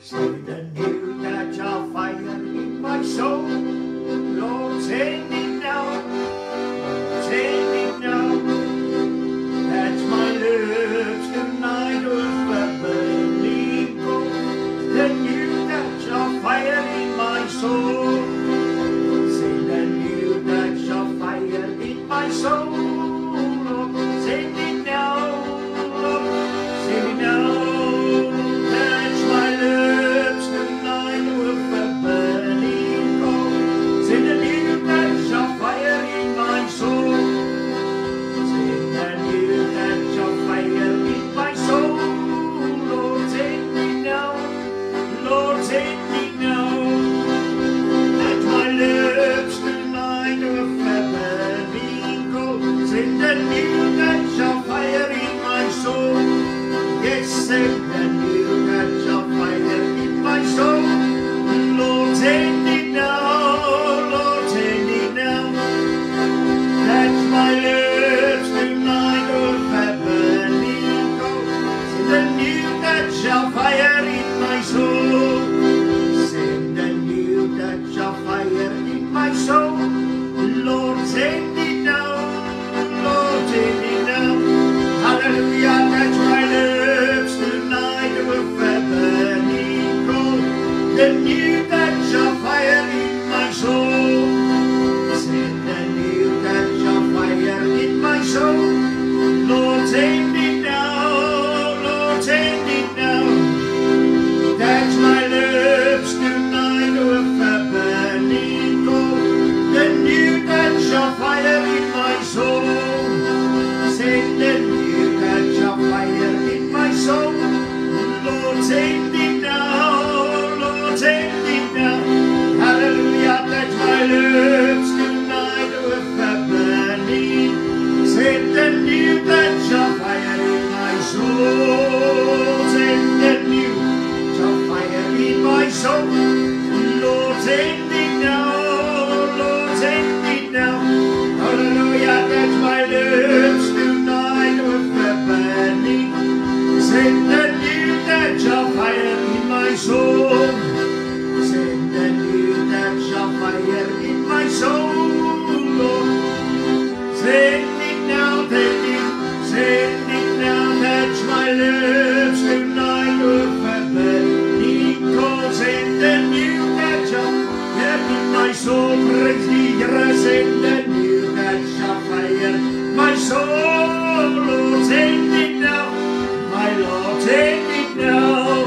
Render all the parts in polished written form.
Send a new catch of fire in my soul. Lord, send it now, send it now. Catch my lips tonight with a burning coal. The new catch of fire in my soul. Send a new catch of fire in my soul. Lord, send it now, Lord, send it now. Send a new catch of fire in my soul. Lord, send it now, Lord, send it now. Catch my lips tonight with a burning coal. Send a new catch of fire in my soul. Send a new catch of fire in my soul. Lord, send it now, Lord, send it now. Hallelujah, catch my lips tonight with a burning coal. The new catch of fire in my soul. Send a new catch of fire in my soul. Lord, send it now, Lord, send it now. Catch my lips tonight with a burning coal. The new catch of fire in my soul. Send a new catch of fire in my soul. Lord, send it now, Lord, send it now. Hallelujah, catch my lips tonight with a burning. Send a new catch of fire in my soul. Send a new catch of fire in my soul. Lord, send it now, Lord, send it now. Hallelujah, catch my lips tonight with a burning. Send a new catch of fire in my soul. Send a new catch of fire in my soul. Lord, send it now, send it now. Catch my lips tonight with a burning coal. Send a new catch of fire in my soul. Praise the send a new catch of fire in my soul. Lord, send it now, my Lord, send it now.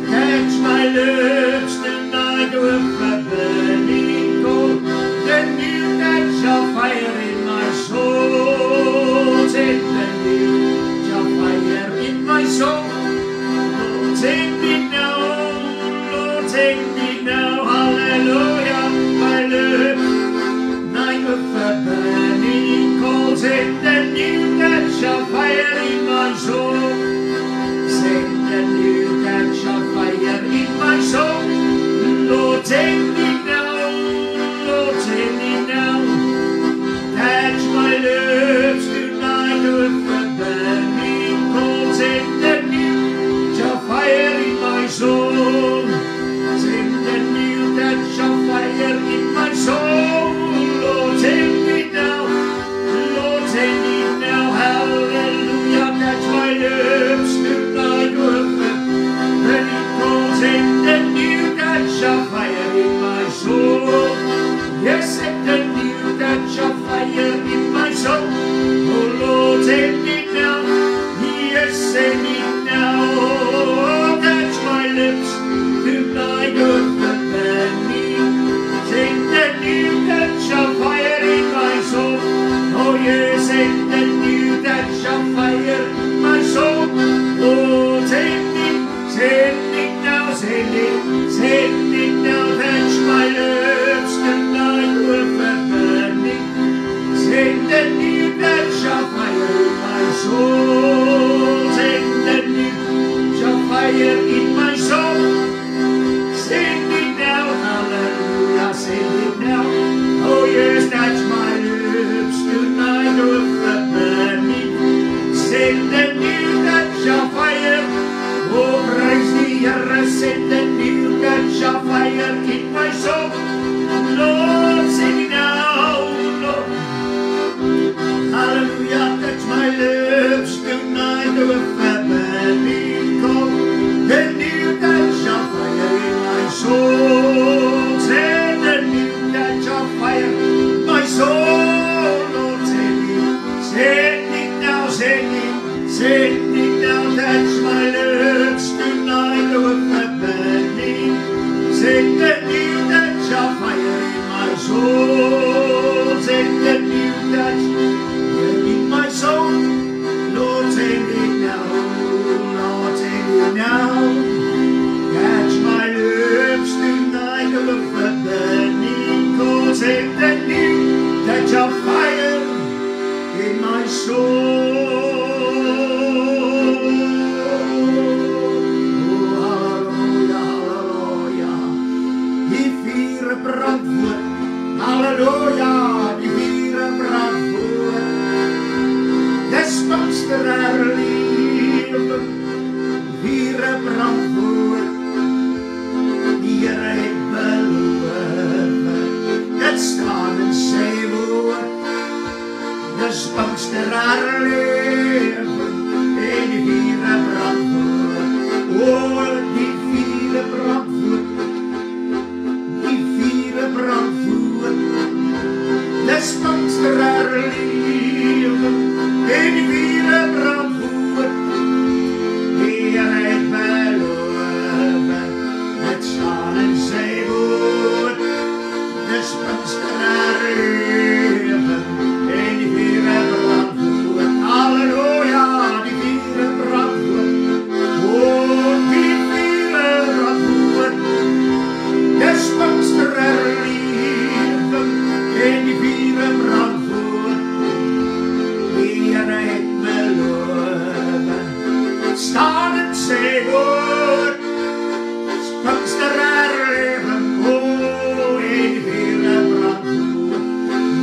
Catch my lips tonight with a burning coal. The new catch of fire in my soul. Send a new catch of fire in my soul. Lord, send it now, Lord, send it now. Hallelujah, my lips tonight with a burning coal. Send a new catch of fire in my soul. Send a new catch of fire in my soul. Lord, send it now, Lord, send it now. Catch my lips tonight with a burning coal. Send a new catch of fire in my soul. Send a new catch of fire in my soul. Lord, send it now, Lord, send it now. Hallelujah, catch my lips tonight with a burning coal. Send a new catch of fire in my soul. Yes, send a new catch of fire in my soul. Oh Lord, send it now. Yes, send it now. Oh, catch my lips tonight with a burning. Send a new catch of fire in my soul. Oh yes, send a new catch of fire in my soul. Oh, send it now, send it now. Catch my lips tonight with a burning. Send a new catch of fire in my soul. Send a new catch of fire in my soul. Send it now, hallelujah, send it now. Oh yes, catch my lips tonight with a burning. Send a new catch of fire. Oh, praise the Lord, send Send a new touch of fire in my soul. Lord, sing it now, Lord. Hallelujah, touch my lips tonight with a burning cold. The new touch of fire in my soul. Send a new touch of fire in my soul. Lord, send it now, send it now, touch my lips tonight with a burning. Send a new touch of fire in my soul. Send a new touch in my soul. Lord, send it now. Lord, send it now. Catch my lips tonight with a burning coal. Send a new touch of fire in my soul. Halleluja, die vieren brandvoer. Desondanks er leven, vieren brandvoer. Die het beloven, het staan in sy woord. Desondanks er leven, en die vieren brandvoer. Oh, die vieren brandvoer. Die vieren brandvoer. Desondanks er leven, en die vieren brandvoer. Die het beloven, het staan in sy woord. Desondanks er leven, en die vieren brandvoer. Halleluja, die vieren brandvoer. Oh, die vieren brandvoer. Desondanks er leven, en die vieren brandvoer. Die het beloven, staan in sy woord. Desondanks er leven, oh, en die vieren brandvoer.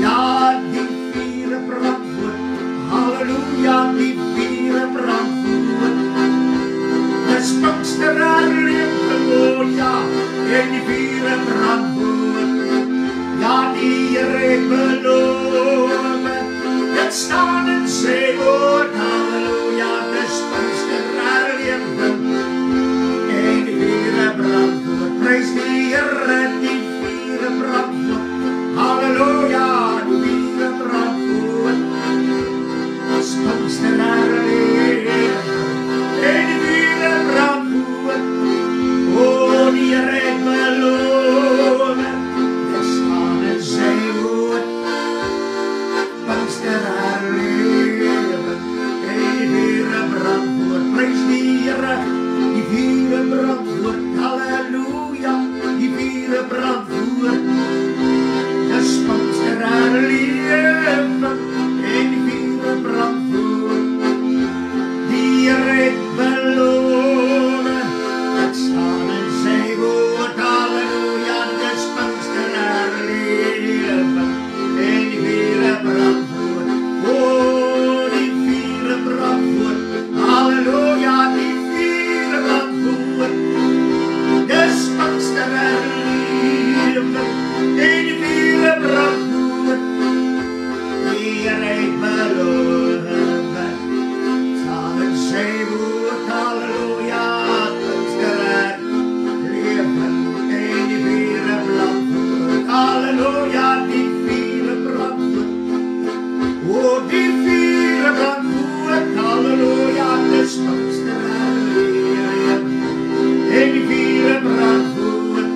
Ja, die vieren brandvoer. Halleluja, die vieren brandvoer. Desondanks er leven, oh ja, en die vieren brandvoer. Ja, die het beloven, het staan in sy woord. Halleluja, desondanks er leven, en die vieren brandvoer. Prijs die Here, die vieren brandvoer. Halleluja, die vieren brandvoer. Desondanks er leven, en die vieren brandvoer. Oh, die het beloven, het staan in sy woord. Desondanks er leven, en die vieren brandvoer. Prijs die Here, die vieren brandvoer. Halleluja, die vieren brandvoer. Desondanks er leven, en die vieren brandvoer. Die het beloven, het staan in sy woord. Halleluja, desondanks er leven, en die vieren brandvoer. Oh, die vieren brandvoer. Halleluja, die vieren brandvoer. Desondanks er leven, en die vieren brandvoer. Die het beloven, staan in sy woord. Halleluja, desondanks er leven, en die vieren brandvoer. Halleluja, die vieren brandvoer. Oh, die vieren brandvoer. Halleluja, desondanks er leven, en die vieren brandvoer.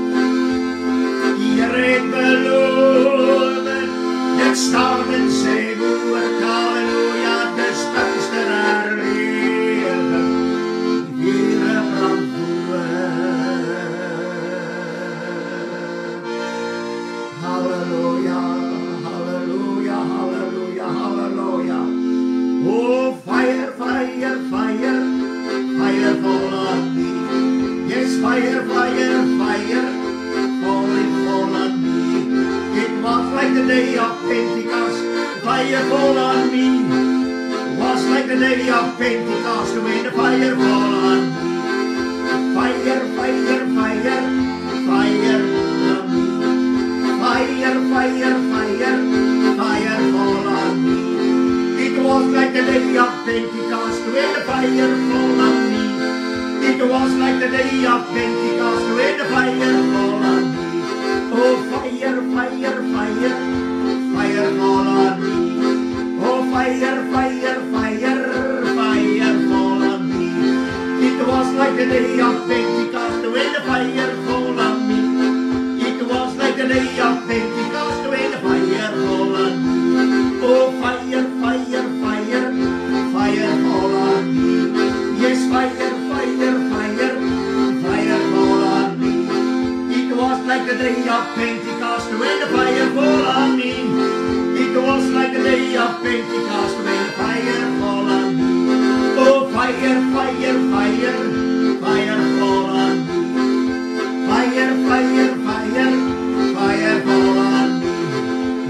Die het beloven, het staan in sy woord. Halleluja, desondanks er leven, die vieren brandvoer. Halleluja, halleluja, halleluja, halleluja. Oh, fire, fire, fire, fire fall on me. Yes, fire, fire, fire, fall on me. It was like the day of Pentecost, fire fall on me. It was like the day of Pentecost when the fire fall on me. Fire, fire, Pentecost when the fire fall on me. Oh, fire, fire, fire, fire fall on me. Oh, fire, fire, fire, fire fall on me. It was like the day of Pentecost when the fire fall on me. It was like the day of Pentecost when the fire fall on me. Oh, fire, fire, fire, fire fall on me. Yes, fire, fire, fire, fire fall on me. It was like the day of Pentecost when the fire fall on me. It was like the day of Pentecost when the fire fall on me. Oh, fire, fire, fire, fire fall on me. Fire, fire, fire, fire fall on me.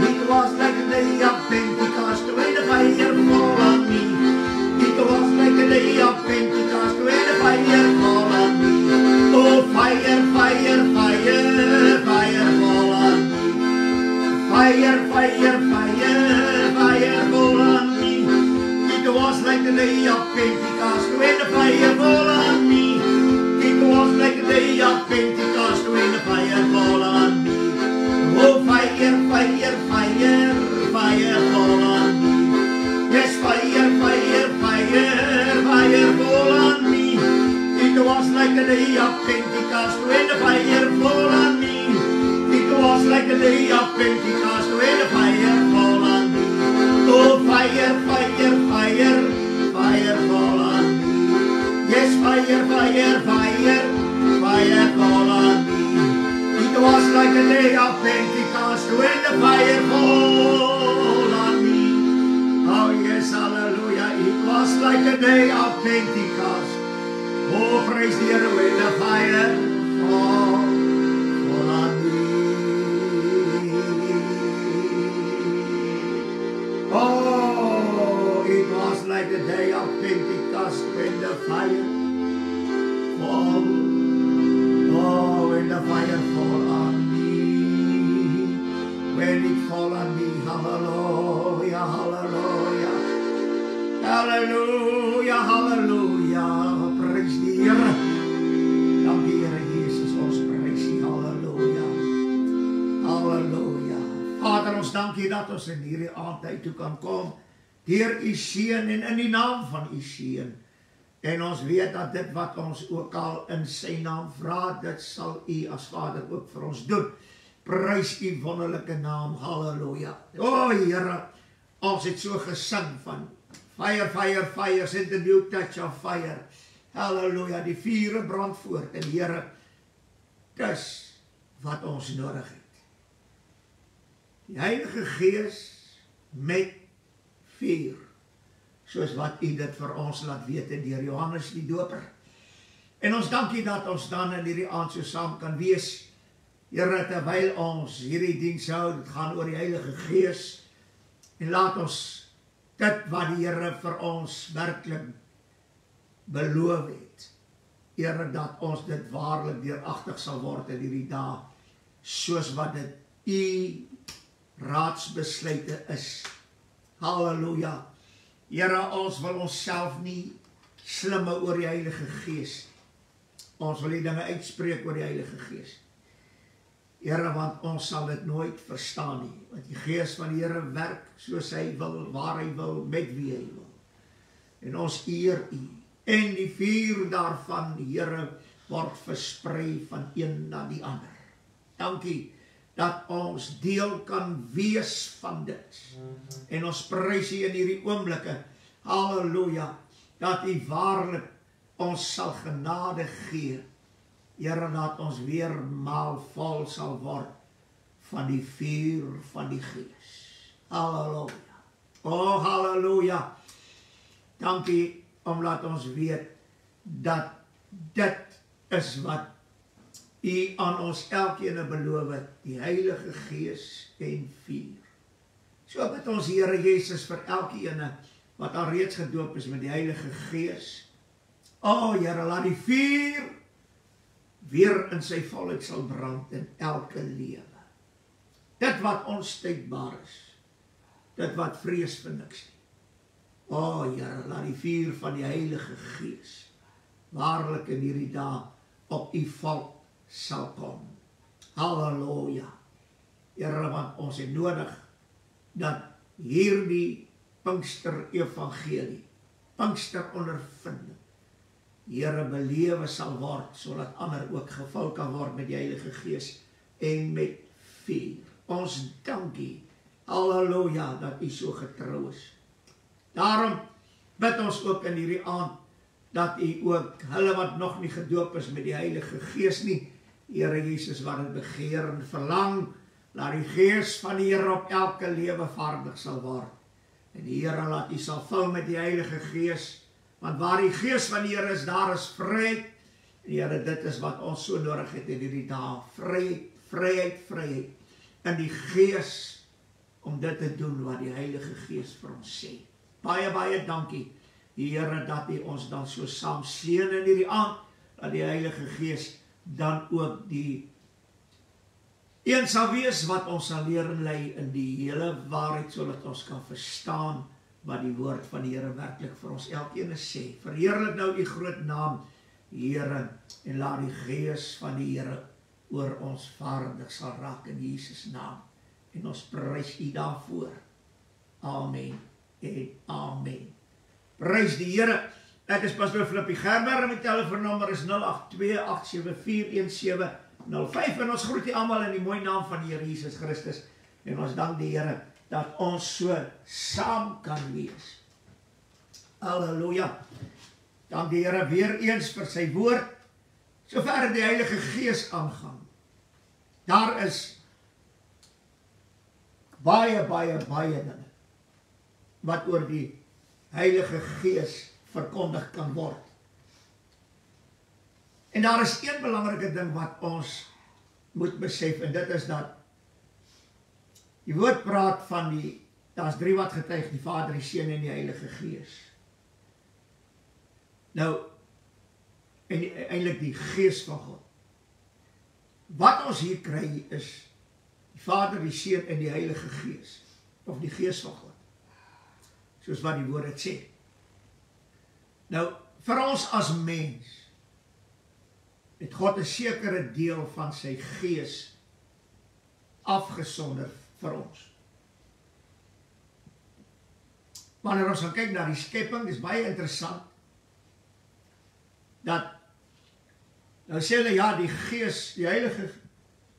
It was like the day of Pentecost when the fire fall on me. It was like the day of Pentecost when the fire fall on me. Oh, fire, fire, fire, fire fall on me. Fire, fire, fire, fire fall on me. It was like the day of Pentecost when the fire fall on me. It was like the day of Pentecost when the fire fall on me. Oh, fire, fire, fire, fire fall on me. Yes, fire, fire, fire, fire fall on me. It was like the day of Pentecost when the fire fall on me. It was like the day of Pentecost when the fire fall on me. Oh, fire, fire, fire, fire fall on me. Yes, fire, fire, fire, fire fall on me. It was like the day of Pentecost when the fire fall on me. Oh, yes, hallelujah. It was like the day of Pentecost. Oh, praise the Lord when the fire fall on me. Oh, it was like the day of Pentecost when the fire fall. Oh, when the fire fall on me. When it fall on me, hallelujah, hallelujah. Hallelujah, hallelujah. Praise die Here. Dankie Here Jesus, ons prys U. Hallelujah. Hallelujah. Vader, ons dankie dat ons in hierdie aand toe kan kom deur U seun en in die naam van U seun. En ons weet dat dit wat ons ook al in sy naam vra, dit sal U as Vader ook vir ons doen. Prys U wonderlike naam. Halleluja. O Here, ons het so gesing van fire, fire, fire, send a new touch of fire. Halleluja, die vuur brand voort. En Here, dis wat ons nodig het. Die Heilige Gees met vuur. Soos wat U dit vir ons laat weet deur Johannes die Doper. En ons dankie dat ons dan in hierdie aand so saam kan wees. Here, terwyl ons hierdie diens hou, dit gaan oor die Heilige Gees. En laat ons dit wat die Here vir ons werklik beloof het. Here, dat ons dit waarlik deuragtig sal word in hierdie dae, soos wat dit U raadsbesluite is. Halleluja. Here, ons wil onsself nie slimme oor die Heilige Gees. Ons wil die dinge uitspreek oor die Heilige Gees. Here, want ons sal dit nooit verstaan nie. Want die Gees van die Here werk soos hy wil, waar hy wil, met wie hy wil. En ons eer U. En die vuur daarvan, Here, word versprei van een na die ander. Dankie dat ons deel kan wees van dit. En ons prys U in hierdie oomblikke, halleluja, dat U waarlik ons sal genade gee, Here, dat ons weer maal vol sal word van die vuur van die Gees. Halleluja. Oh, halleluja. Dankie, omdat ons weet dat dit is wat U aan ons elkeen beloof het, die Heilige Gees en vuur. So bid ons Here Jesus vir elkeen wat al reeds gedoop is met die Heilige Gees. O Here, laat die vuur weer in sy volheid sal brand in elke lewe. Dit wat onstuitbaar is, dit wat vrees vir niks nie. O Here, laat die vuur van die Heilige Gees waarlik in hierdie dag op u volk sal kom. Halleluja. Here, want ons het nodig dat hierdie Pinkster evangelie, Pinkster ondervinding, Here, belewe sal word, sodat ander ook gevul kan word met die Heilige Gees en met vuur. Ons dankie, halleluja, dat u so getrou is. Daarom bid ons ook in hierdie aand, dat u ook hulle wat nog nie gedoop is met die Heilige Gees nie, Here Jesus, wat het begeer en verlang, laat die Gees van die Here op elke lewe vaardig sal word. En die Here laat u sal vul met die Heilige Gees, want waar die Gees van die Here is, daar is vryheid. En Here, dit is wat ons so nodig het in hierdie dae, vryheid, vryheid, vryheid, in die Gees, om dit te doen wat die Heilige Gees vir ons sê. Baie, baie dankie, Here, dat u ons dan so saam seën in hierdie aand, dat die Heilige Gees dan ook die een sal wees wat ons sal leer en lei in die hele waarheid, sodat ons kan verstaan wat die woord van die Here werklik vir ons elkeen sê. Verheerlik nou u groot naam, Here, en laat die Gees van die Here oor ons vaardig sal raak in Jesus naam. En ons prys u daarvoor. Amen en amen. Prys die Here. Ek is Pastor Flippie Gerber en my telefoonnommer is 082-874-1705 en ons groet u almal in die mooi naam van die Here Jesus Christus en ons dank die Here dat ons so saam kan wees. Halleluja. Dank die Here weer eens vir sy woord, sover die Heilige Gees aangaan. Daar is baie dinge wat oor die Heilige Gees verkondig kan word. En daar is een belangrike ding wat ons moet besef, en dit is dat die woord praat van daar's 3 wat getuig, die Vader, die Seun en die Heilige Gees. Nou, en eintlik die Gees van God. Wat ons hier kry is die Vader, die Seun en die Heilige Gees, of die Gees van God, soos wat die woord het sê. Nou, vir ons as mens, het God 'n sekere deel van sy Gees afgesonder vir ons. Wanneer ons gaan kyk na die skepping, is baie interessant, dat, nou sê hulle, ja, die Gees, die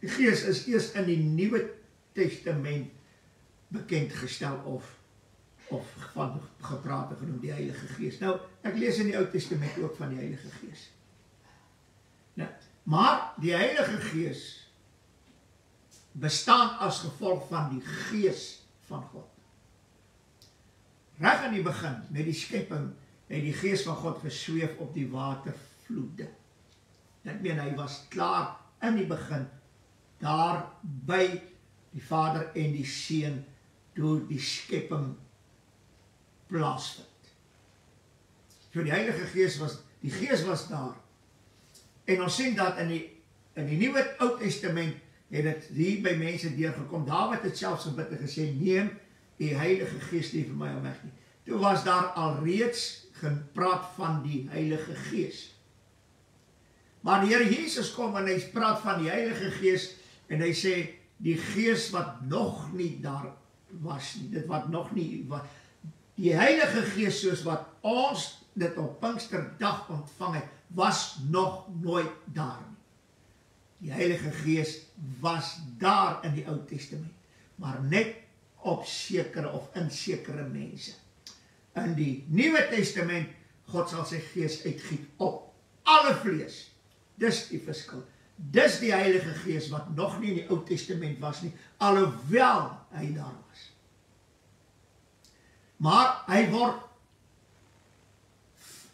Gees is eers in die Nuwe Testament bekend gestel, of van gepraat genoem, die Heilige Gees. Nou, ek lees in die Ou Testament ook van die Heilige Gees. Nou, maar die Heilige Gees bestaan as gevolg van die Gees van God. Reg aan die begin, met die skepping, het die Gees van God gesweef op die watervloede. Ek meen, hy was klaar in die begin, daar by die Vader en die Seun, toe die skepping plaasvind. So die Heilige Gees die Gees was daar. En ons sien dat in die Nuwe Ou Testament het dit hier by mense deurgekom. Dawid het selfs in bid gesê, neem die Heilige Gees nie vir my al weg nie. Toe was daar alreeds gepraat van die Heilige Gees. Maar die Here Jesus kom en hy praat van die Heilige Gees en hy sê, die Gees wat nog nie daar was nie, dit wat nog nie was. Die Heilige Gees, soos wat ons dit op Pinksterdag ontvang het, was nog nooit daar nie. Die Heilige Gees was daar in die Ou Testament, maar net op sekere of in sekere mense. In die Nuwe Testament, God sal sy Gees uitgiet op alle vlees. Dis die verskil. Dis die Heilige Gees wat nog nie in die Ou Testament was nie, alhoewel hy daar was. Maar hy word,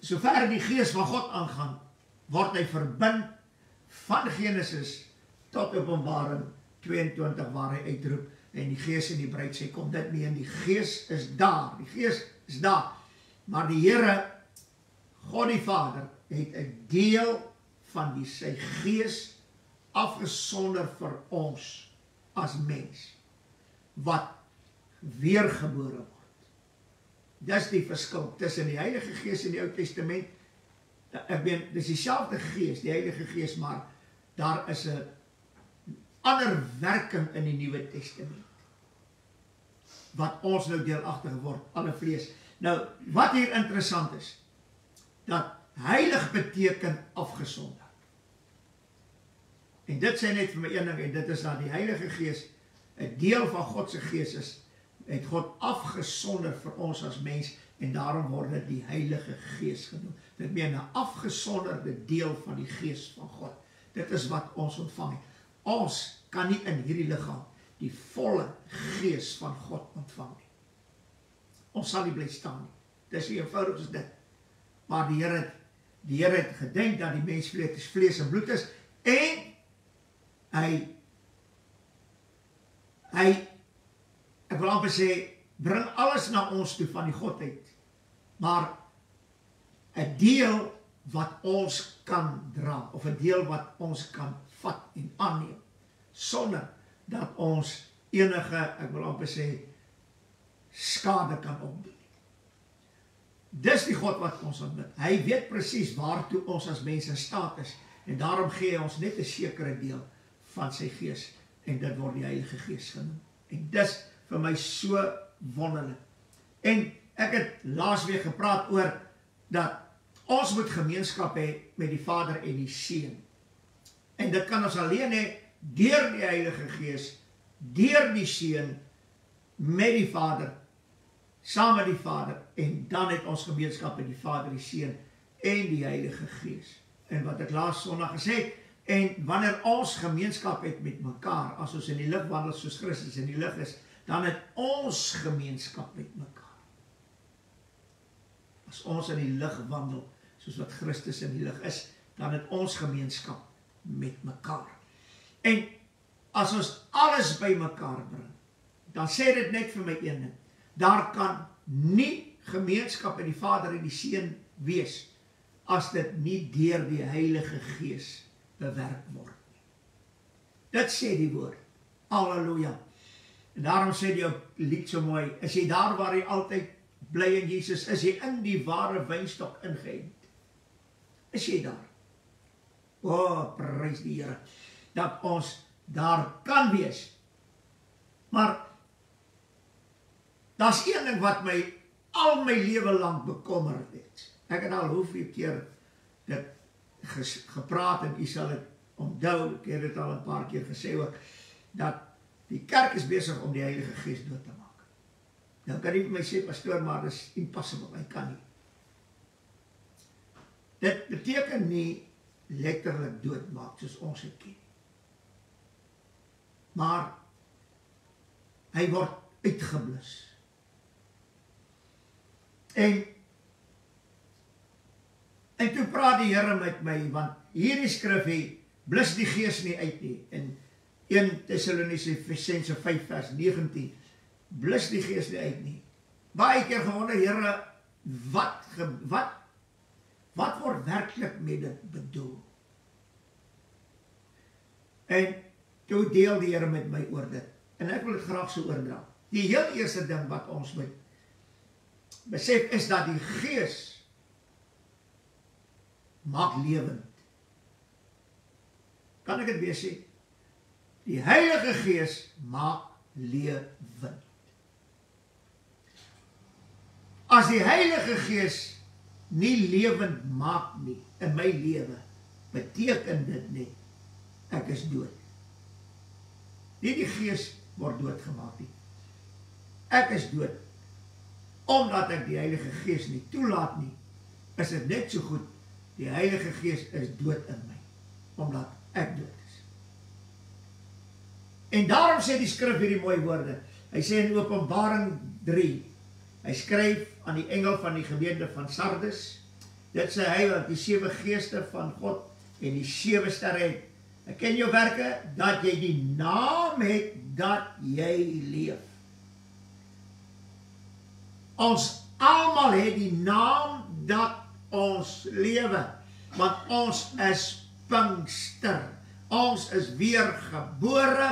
sover die Gees van God aangaan, word hy verbind van Genesis tot Openbaring 22, waar hy uitroep, en die Gees en die bruid sê, kom dit nie in, die Gees is daar, die Gees is daar, maar die Here, God die Vader, het 'n deel van sy Gees afgesonder vir ons as mens, wat weergebore word. Dis die verskil tussen die Heilige Gees in die Ou Testament ek meen, dis dieselfde gees, die Heilige Gees, maar daar is 'n ander werking in die Nuwe Testament, wat ons nou deelagtig word, alle vlees. Nou, wat hier interessant is, dat heilig beteken afgesonder. En dit sê net vir my een ding, en dit is dat die Heilige Gees, 'n deel van God se gees is, het God afgesonder vir ons as mens, en daarom word dit die Heilige Gees genoem. Dit meen 'n afgesonderde deel van die Gees van God. Dit is wat ons ontvang het. Ons kan nie in hierdie liggaam die volle Gees van God ontvang nie. Ons sal nie bly staan nie. Dis so eenvoudig as dit. Maar die Here het gedenk dat die mens vlees en bloed is, en hy, ek wil amper sê, bring alles na ons toe van die Godheid, maar 'n deel wat ons kan dra, of 'n deel wat ons kan vat en aanneem, sonder dat ons enige, ek wil amper sê, skade kan opdoen. Dis die God wat ons aanbid. Hy weet presies waartoe ons as mense in staat is, en daarom gee hy ons net 'n sekere deel van sy Gees, en dit word die Heilige Gees genoem. En dis vir my so wonderlik. En ek het laasweek gepraat oor dat ons moet gemeenskap hê met die Vader en die Seun. En dit kan ons alleen hê deur die Heilige Gees, deur die Seun, met die Vader, saam met die Vader, en dan het ons gemeenskap met die Vader, die Seun en die Heilige Gees. En wat ek laas Sondag gesê het, en wanneer ons gemeenskap het met mekaar, as ons in die lig wandel soos Christus in die lig is, dan het ons gemeenskap met mekaar. As ons in die lig wandel, soos wat Christus in die lig is, dan het ons gemeenskap met mekaar. En as ons alles by mekaar bring, dan sê dit net vir my een ding, daar kan nie gemeenskap met die Vader en die Seun wees, as dit nie deur die Heilige Gees bewerk word. Dit sê die woord. Halleluja. En daarom sê die lied so mooi, is jy daar waar jy altyd bly in Jesus, is jy in die ware wynstok ingeënt. Is jy daar? O, prys die Here, dat ons daar kan wees. Maar, daar's een ding wat my al my lewe lang bekommerd het. Ek het al hoeveel keer dit gepraat, en u sal het onthou, ek het dit al 'n paar keer gesê ook, dat die kerk is besig om die Heilige Gees dood te maak. Nou kan nie vir my sê, pastoor, maar dit is impossible, hy kan nie. Dit beteken nie letterlik doodmaak, soos ons het ken. Maar, hy word uitgeblus. En toe praat die Here met my, want hierdie skrif blus die Gees nie uit nie. In 1 Tessalonisense 5 vers 19, blus die Gees nie uit nie. Baie keer gewonder, Here, wat word werklik met dit bedoel? En toe deel die Here met my oor dit, en ek wil dit graag so oordra. Die heel eerste ding wat ons moet besef is dat die Gees maak lewend. Kan ek dit weer sê? Die Heilige Gees maak lewend. As die Heilige Gees nie lewend maak nie in my lewe, beteken dit net, ek is dood. Nie die Gees word doodgemaak nie. Ek is dood. Omdat ek die Heilige Gees nie toelaat nie, is dit net so goed, die Heilige Gees is dood in my, omdat ek dood is. En daarom sê die skrif hierdie mooi woorde. Hy sê in Openbaring 3, hy skryf aan die engel van die gemeente van Sardes, dit sê hy wat die 7 geeste van God en die 7 sterre het. Ek ken jou werke, dat jy die naam het, dat jy leef. Ons almal het die naam dat ons lewe, want ons is Pinkster. Ons is weergebore,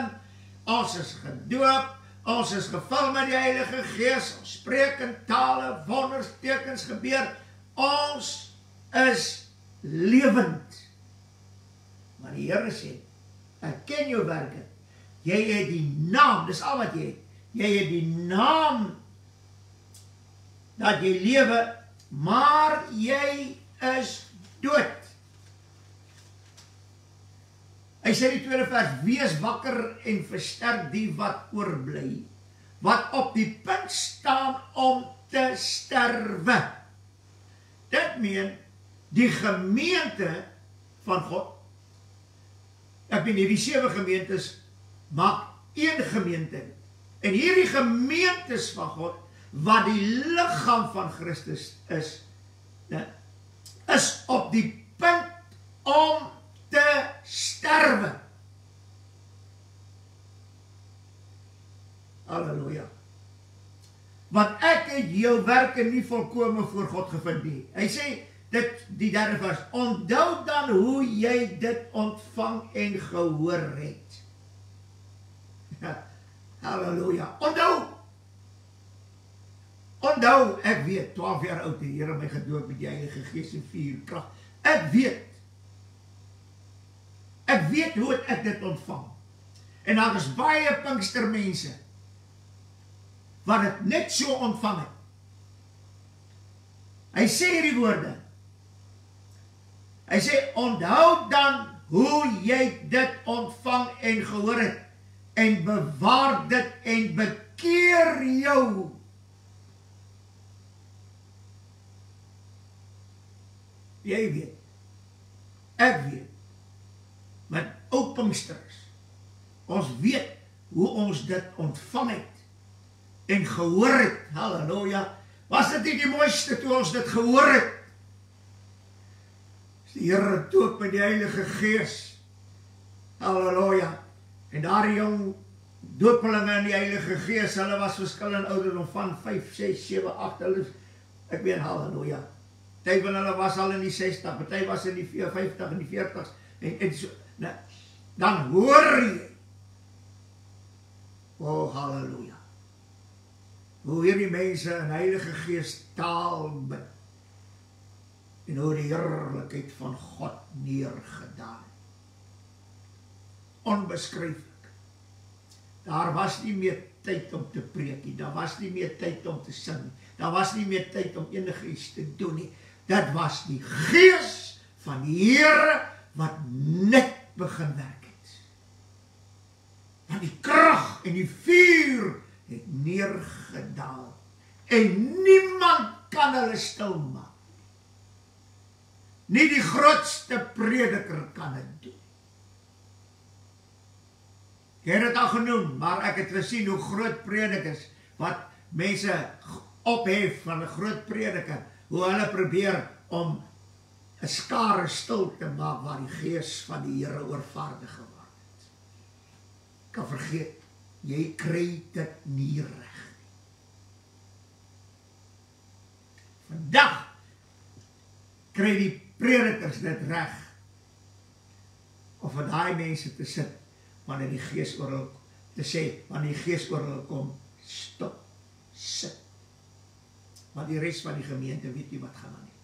ons is gedoop, ons is gevul met die Heilige Gees, ons spreek in tale, wonders, tekens gebeur. Ons is lewend. Maar die Here sê, ek ken jou werke. Jy het die naam, dis al wat jy het. Jy het die naam dat jy lewe, maar jy is dood. Hy sê die tweede vers, wees wakker en versterk die wat oorbly, wat op die punt staan om te sterwe. Dit meen, die gemeente van God, ek meen hierdie 7 gemeentes, maak een gemeente. En hierdie gemeentes van God, wat die liggaam van Christus is op die punt om te sterwe. Halleluja. Want ek het jou werke nie volkome voor God gevind nie. Hy sê, die derde vers, onthou dan hoe jy dit ontvang en gehoor het. Halleluja. Onthou, ek weet, 12 jaar oud, die Here my gedoop met die Heilige Gees en vuur krag. Ek weet hoe ek dit ontvang. En daar is baie Pinkstermense wat het net so ontvang het. Hy sê hierdie woorde. Hy sê, onthou dan hoe jy dit ontvang en gehoor het, en bewaar dit en bekeer jou. Jy weet, ek weet, met ou Pinksters, ons weet hoe ons dit ontvang het en gehoor het. Halleluja. Was dit nie die mooiste toe ons dit gehoor het? Die Here doop met die Heilige Gees. Halleluja. En daar die jong doopelinge in die Heilige Gees, hulle was verskillend ouderdom van 5, 6, 7, 8, hulle, ek weet, halleluja. Party van hulle was al in die 60, party was in die 50, in die 40's, en so, nou, dan hoor jy, halleluja, hoe hierdie mense in Heilige Gees taal bid, en hoe die heerlikheid van God neergedaan. Onbeskryflik. Daar was nie meer tyd om te preek nie, daar was nie meer tyd om te sing, daar was nie meer tyd om enige iets te doen nie. Dit was die Gees van die Here wat net begin werk het. Want die krag en die vuur het neergedaal en niemand kan hulle stil maak. Nie die grootste prediker kan het doen. Jy het het al genoem, maar ek het gesien hoe groot predikers, wat mense ophef van 'n groot prediker, hoe hulle probeer om 'n skare stil te maak waar die Gees van die Here oorvaardig geword het. Kan vergeet, jy kry dit nie reg nie. Vandag kry die predikers dit reg, of vir daai mense te sit, wanneer die Gees oor hulle, te sê, wanneer die Gees oor hulle kom, stop, sit. Maar die res van die gemeente weet nie wat gaan aan nie.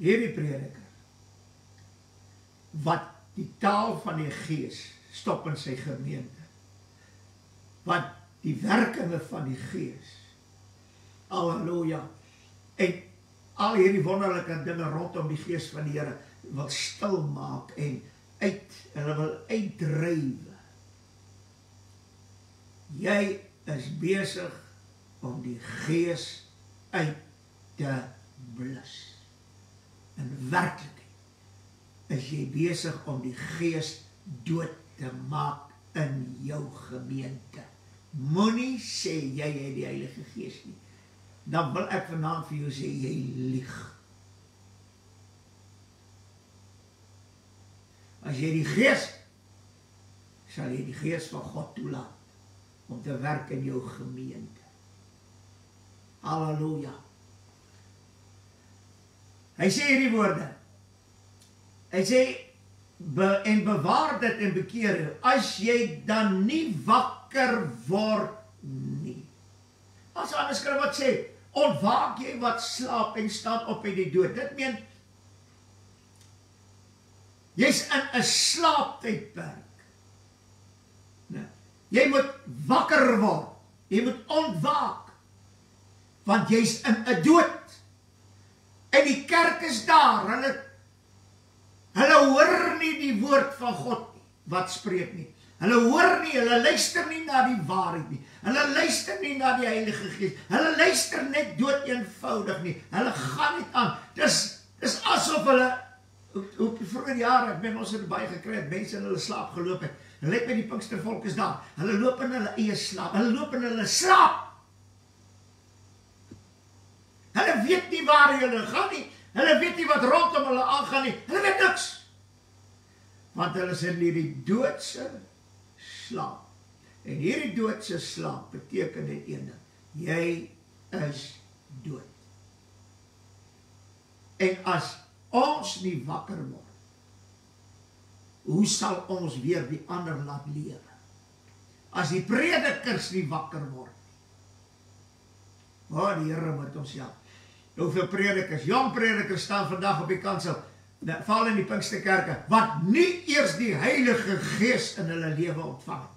Hierdie prediker, wat die taal van die Gees stop in sy gemeente, wat die werkinge van die Gees, halleluja, en al hierdie wonderlike dinge rondom die Gees van die Here, wil stil maak en hulle wil uitdrywe. Jy is besig om die Gees uit te blus. In werklikheid is jy besig om die Gees dood te maak in jou gemeente. Moenie sê jy het die Heilige Gees nie. Dan wil ek vanaand vir jou sê, jy lieg. As jy die Gees, sal jy die Gees van God toelaat om te werk in jou gemeente. Halleluja. Hy sê hierdie woorde. Hy sê, en bewaar dit en bekeer jou, as jy dan nie wakker word nie. As 'n ander skrif wat sê, ontwaak jy wat slaap en staan op uit die dood. Dit meen, jy's in 'n slaaptydperk. Nee. Jy moet wakker word. Jy moet ontwaak. Want jy's in 'n dood. En die kerk is daar. Hulle hoor nie die woord van God nie, wat spreek nie. Hulle hoor nie, hulle luister nie na die waarheid nie. Hulle luister nie na die Heilige Gees. Hulle luister net dood eenvoudig nie. Hulle gaan net aan. Dis asof hulle, op die vroeger jare, ek ben ons het baie gekry, het mense in hulle slaap geloop het. Hulle het met die Pinkstervolk is daar. Hulle loop in hulle eie slaap. Hulle loop in hulle slaap. Hulle weet nie waar hulle gaan nie. Hulle weet nie wat rondom hulle aangaan nie. Hulle weet niks. Want hulle is in hierdie doodse slaap. En hierdie doodse slaap beteken net een ding. Jy is dood. En as ons nie wakker word, hoe sal ons weer die ander laat lewe? As die predikers nie wakker word. Die Here moet ons help. Hoeveel predikers, jong predikers staan vandag op die kansel, val in die Pinksterkerke, wat nie eers die Heilige Gees in hulle lewe ontvang het.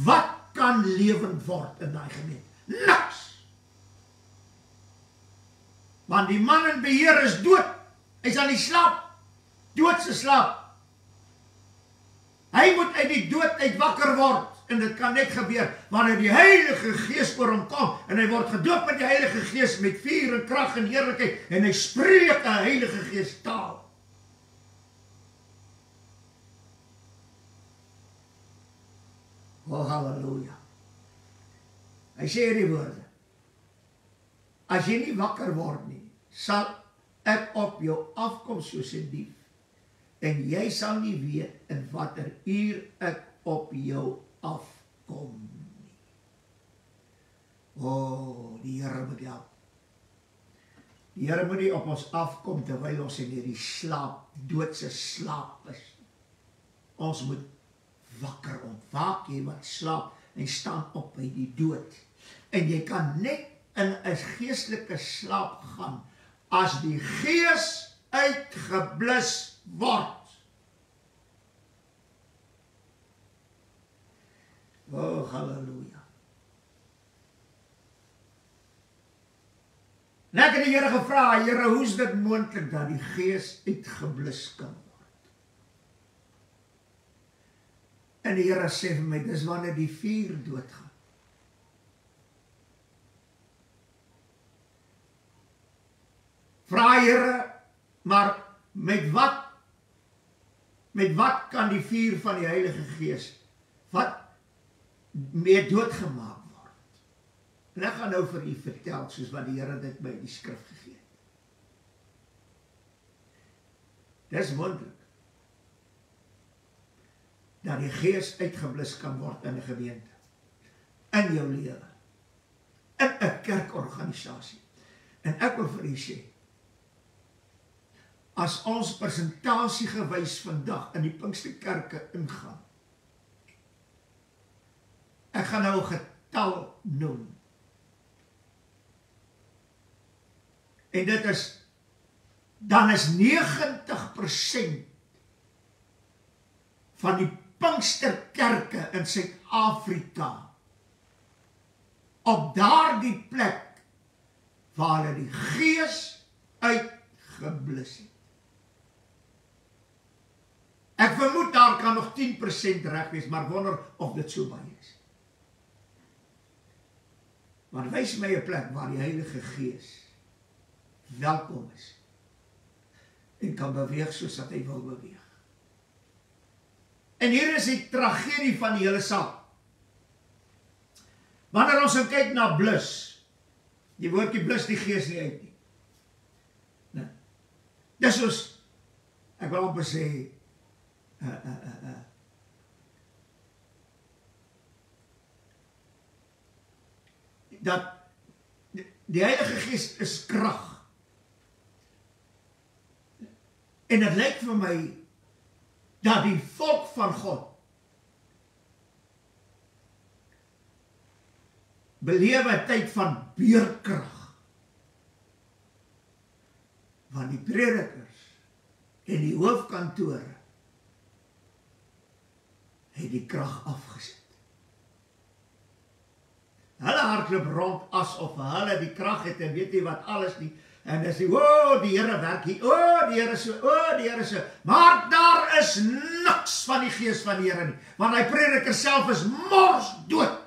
Wat kan lewend word in daai gemeente? Niks! Want die man in beheer is dood. Hy's aan die slaap. Doodse slaap. Hy moet uit die dood uit wakker word. En dit kan net gebeur wanneer die Heilige Gees oor hom kom. En hy word gedoop met die Heilige Gees met vuur en krag en heerlikheid. En hy spreek 'n Heilige Gees taal. Halleluja. Hy sê hierdie woorde. As jy nie wakker word nie, sal ek op jou afkom soos 'n dief. En jy sal nie weet in watter uur ek op jou afkom nie. Die Here moet help. Die Here moet nie op ons afkom terwyl ons in hierdie slaap, doodse slaap is. Ons moet wakker ontwaak, jy wat slaap en staan op by die dood. En jy kan net in 'n geestelike slaap gaan as die Gees uitgeblus word. Halleluja. En ek het die Here gevra, Here, hoe is dit moontlik dat die Gees uitgeblus kan word? En die Here sê vir my, dis wanneer die vuur doodgaan. Vra Here, maar met wat kan die vuur van die Heilige Gees, wat mee doodgemaak word? En ek gaan nou vir u vertel, soos wat die Here dit by die skrif gegee het. Dis moontlik dat die Gees uitgeblus kan word in 'n gemeente, in jou lewe, in 'n kerkorganisasie. En ek wil vir u sê, as ons persentasie gewys vandag in die Pinksterkerke ingaan, ek gaan nou 'n getal noem. En dit is, dan is 90% van die Pinksterkerke in Suid-Afrika op daardie plek waar hulle die Gees uitgeblus het. Ek vermoed daar kan nog 10% reg wees, maar wonder of dit so baie is. Maar wys my 'n plek waar die Heilige Gees welkom is en kan beweeg soos dat hy wil beweeg. En hier is die tragedie van die hele saak. Wanneer ons kyk na blus, die woordjie blus die Gees nie uit nie. Nee. Dis soos, ek wil amper sê, dat die Heilige Gees is krag. En het lyk vir my dat die volk van God belewe 'n tyd van beerkrag. Want die predikers en die hoofkantore het die krag afgesit. Hulle hardloop rond asof hulle die krag het en weet nie wat alles nie. En dis die, die Here werk hier, die Here so, die Here so. Maar daar is niks van die gees van die Here nie. Want hy prediker self is mors dood.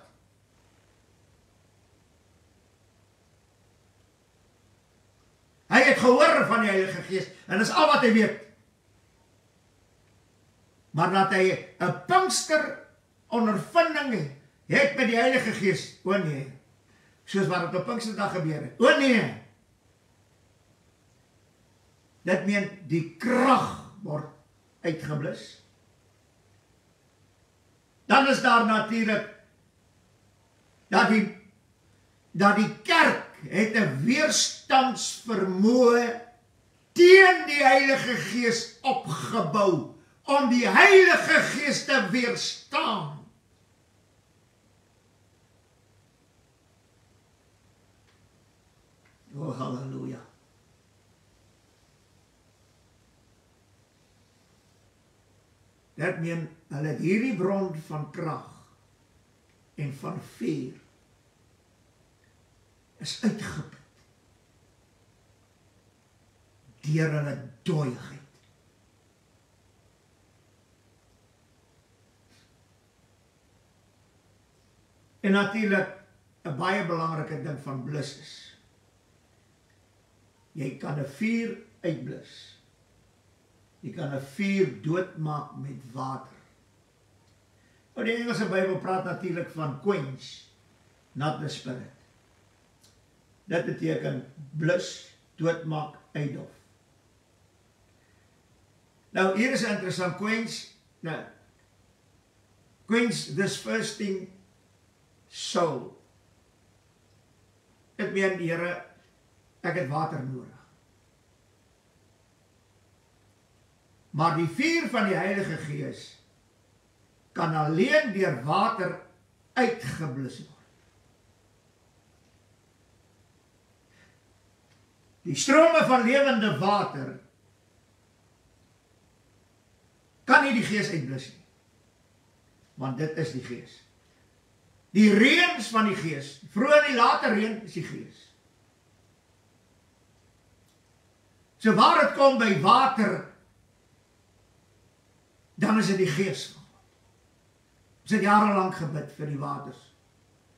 Hy het gehoor van die Heilige Gees en dis al wat hy weet. Maar dat hy 'n Pinkster ondervinding het met die Heilige Gees, nee. Soos wat het op Pinksterdag gebeur het, nee. Dit meen die krag word uitgeblus. Dan is daar natuurlik dat die kerk het 'n weerstandsvermoë teen die Heilige Gees opgebou om die Heilige Gees te weerstaan. Halleluja. Dit meen, hulle het hierdie bron van krag en van vuur is uitgeput deur hulle dooiigheid. En natuurlik 'n baie belangrike ding van blus is. Jy kan 'n vuur uitblus. Jy kan 'n vuur doodmaak met water. Nou die Engelse Bybel praat natuurlik van quench, not the spirit. Dit beteken blus, doodmaak, uitdof. Nou hier is 'n interessant quench. Nou, quench this thirsting soul. Dit meen die Here, ek het water nodig. Maar die vuur van die Heilige Gees kan alleen deur water uitgeblus word. Die strome van lewende water kan nie die Gees uitblus nie. Want dit is die Gees. Die reëns van die Gees, vroeër en later reën is die Gees. So waar het kom by water, dan is dit die Gees van God. Ons het jarenlang gebid vir die waters.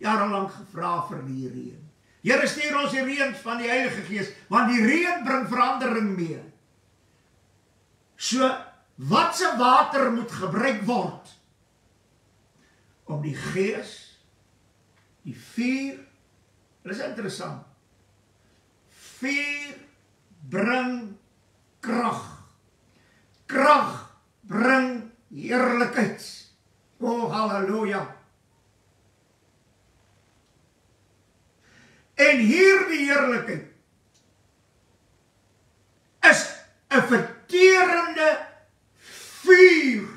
Jarenlang gevra vir die reën. Here, stuur ons die reën van die Heilige Gees, want die reën bring verandering mee. So, watse water moet gebruik word om die Gees, die vuur, dit is interessant, vuur bring krag. Krag bring heerlikheid. Halleluja. En hierdie heerlikheid is 'n verterende vuur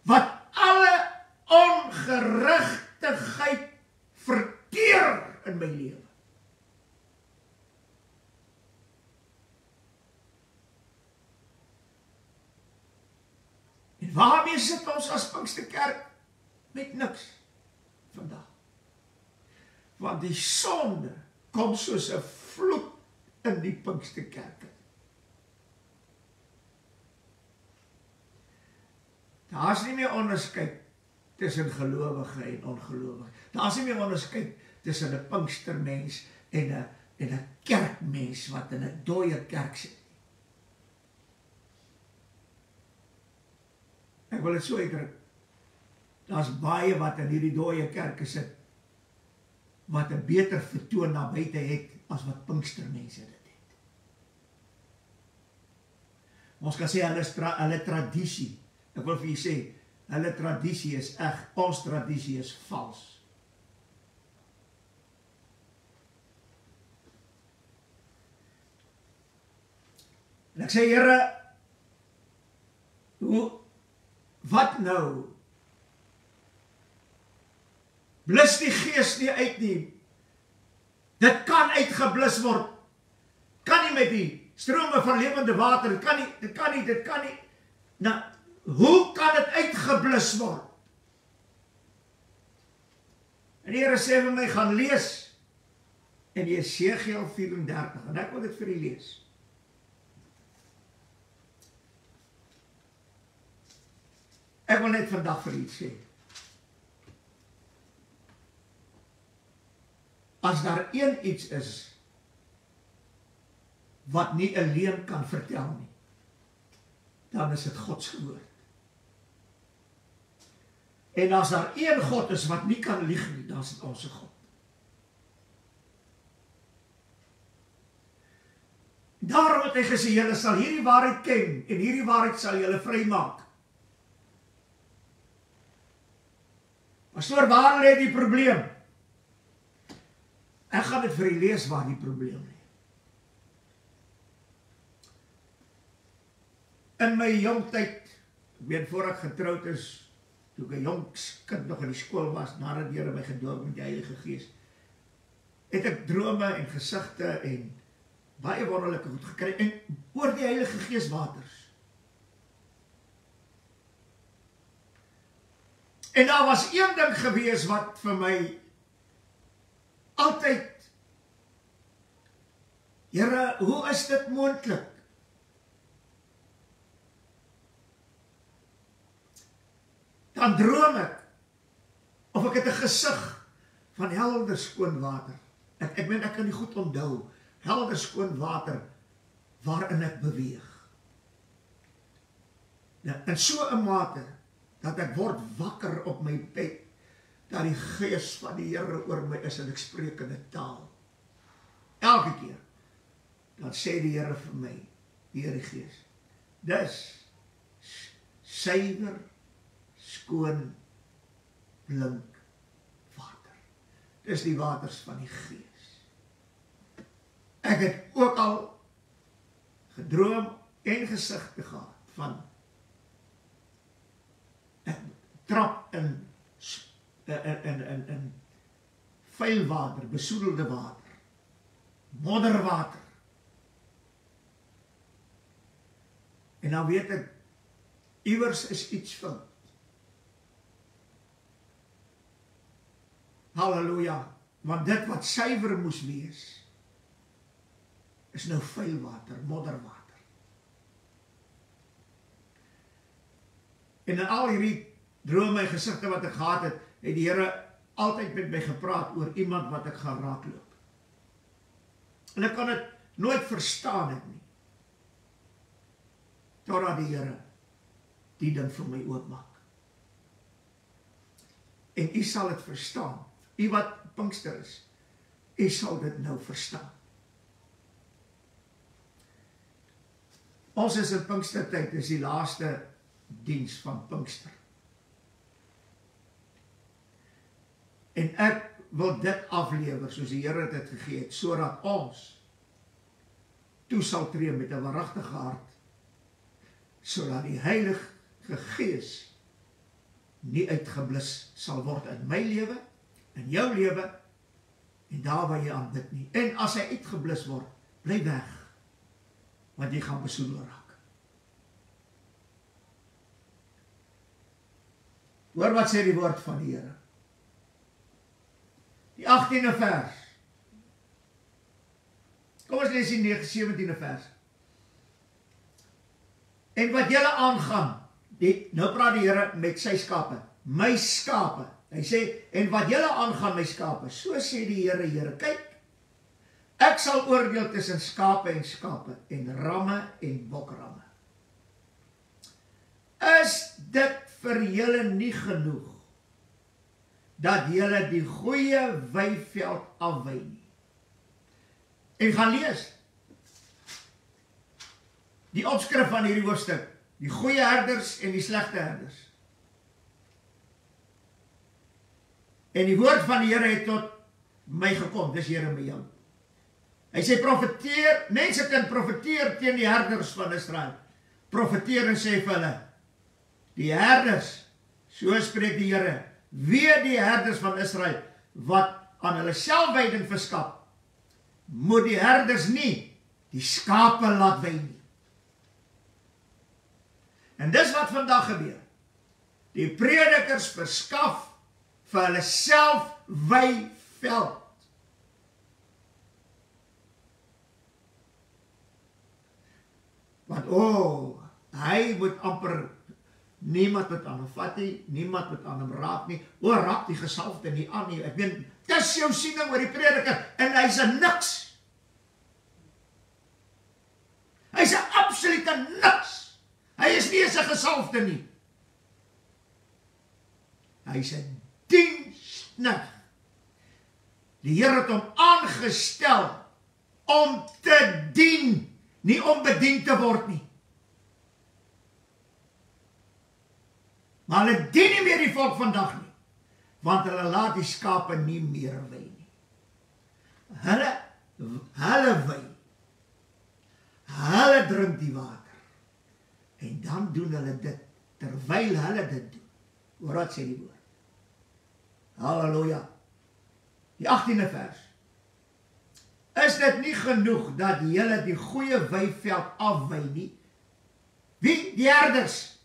wat alle ongerigtigheid verteer in my lewe. En waarmee sit ons as Pinksterkerk? Met niks vandag. Want die sonde kom soos 'n vloed in die Pinksterkerke. Daar is nie meer onderskeid tussen gelowige en ongelowige. Daar is nie meer onderskeid tussen 'n Pinkstermens en 'n kerkmens wat in 'n dooie kerk sit. Ek wil dit so uitdruk. Daar's baie wat in hierdie dooie kerke sit wat 'n beter vertoon na buite het as wat Pinkstermense dit het. Ons kan sê hulle tradisie. Ek wil vir julle sê, hulle tradisie is eg, ons tradisie is vals. En ek sê, Here, wat nou blus die gees nie uit nie. Dit kan uitgeblus word. Kan nie met die strome van lewende water, dit kan nie. Nou, hoe kan dit uitgeblus word? En die Here sê vir my, gaan lees in Jesegiel 34, en ek wil dit vir u lees. Ek wil net vandag vir u sê, as daar een iets is, wat nie 'n leuen kan vertel nie, dan is dit God se woord. En as daar een God is wat nie kan lieg nie, dan is dit ons God. Daarom het hy gesê, julle sal hierdie waarheid ken, en hierdie waarheid sal julle vrymaak. Pastoor, waar lê die probleem? Ek gaan dit vir u lees waar die probleem lê. In my jong tyd, ek weet voor ek getroud is, toe ek 'n jong kind nog in die skool was, nadat die Here my gedoop met die Heilige Gees, het ek drome en gesigte en baie wonderlike goed gekry, en oor die Heilige Gees waters. En daar was een ding gewees wat vir my altyd, Here, hoe is dit moontlik? Dan droom ek, of ek het 'n gesig van helder skoon water. Ek meen, ek kan nie goed onthou, helder skoon water waarin ek beweeg. In so 'n mate, dat ek word wakker op my bed, dat die Gees van die Here oor my is, en ek spreek in 'n taal. Elke keer, dan sê die Here vir my, die Here Gees, dis suiwer, skoon, blink water. Dis die waters van die Gees. Ek het ook al gedroom en gesigte gehad van ek trap in vuil water, besoedelde water, modderwater. En dan weet ek, iewers is iets fout. Halleluja, want dit wat suiwer moes wees, is nou vuil water, modderwater. En in al hierdie drome en gesigte wat ek gehad het, het die Here altyd met my gepraat oor iemand wat ek gaan raakloop. En ek kan dit nooit verstaan het nie, totdat die Here die ding vir my oopmaak. En u sal dit verstaan. U wat Pinkster is, u sal dit nou verstaan. Ons is in Pinkstertyd, is die laaste diens van Pinkster. En ek wil dit aflewer, soos die Here dit gegee het, sodat ons toe sal tree met 'n waaragtige hart, sodat die Heilige Gees nie uitgeblus sal word in my lewe, in jou lewe, en daar waar jy aanbid nie. En as hy uitgeblus word, bly weg, want jy gaan besoedel raak. Hoor wat sê die woord van die Here. Die 18e vers. Kom ons lees die 17e vers. En wat julle aangaan, nou praat die Here met sy skape, my skape. Hy sê, en wat julle aangaan, my skape, so sê die Here, kyk, ek sal oordeel tussen skape en ramme en bokramme. Is dit vir julle nie genoeg, dat julle die goeie weiveld afwy nie? En gaan lees die opskrif van hierdie hoofstuk, die goeie herders en die slegte herders. En die woord van die Here het tot my gekom, dis Jeremia. Hy sê, profeteer, mense kan profeteer teen die herders van Israel. Profeteer en sê vir hulle, die herders, so spreek die Here, weet die herders van Israel, wat aan hulle selfwyding verskaf, moet die herders nie die skape laat wy nie. En dis wat vandag gebeur. Die predikers verskaf vir hulle self weiveld. Want hy moet amper, niemand moet aan hom vat nie, niemand moet aan hom raak nie, raak die gesalfde nie aan nie. Ek weet, dis jou siening oor die prediker, en hy's 'n niks. Hy's 'n absolute niks. Hy is nie eens 'n gesalfde nie. Hy's 'n diensknegt. Die Here het hom aangestel om te dien, nie om bedien te word nie. Maar hulle dien nie meer die volk vandag nie, want hulle laat die skape nie meer wy nie. Hulle wy. Hulle drink die water. En dan doen hulle dit, terwyl hulle dit doen. Hoor wat sê die woord. Halleluja. Die 18de vers. Is dit nie genoeg dat julle die goeie weiveld afwy nie? Wie? Die herders.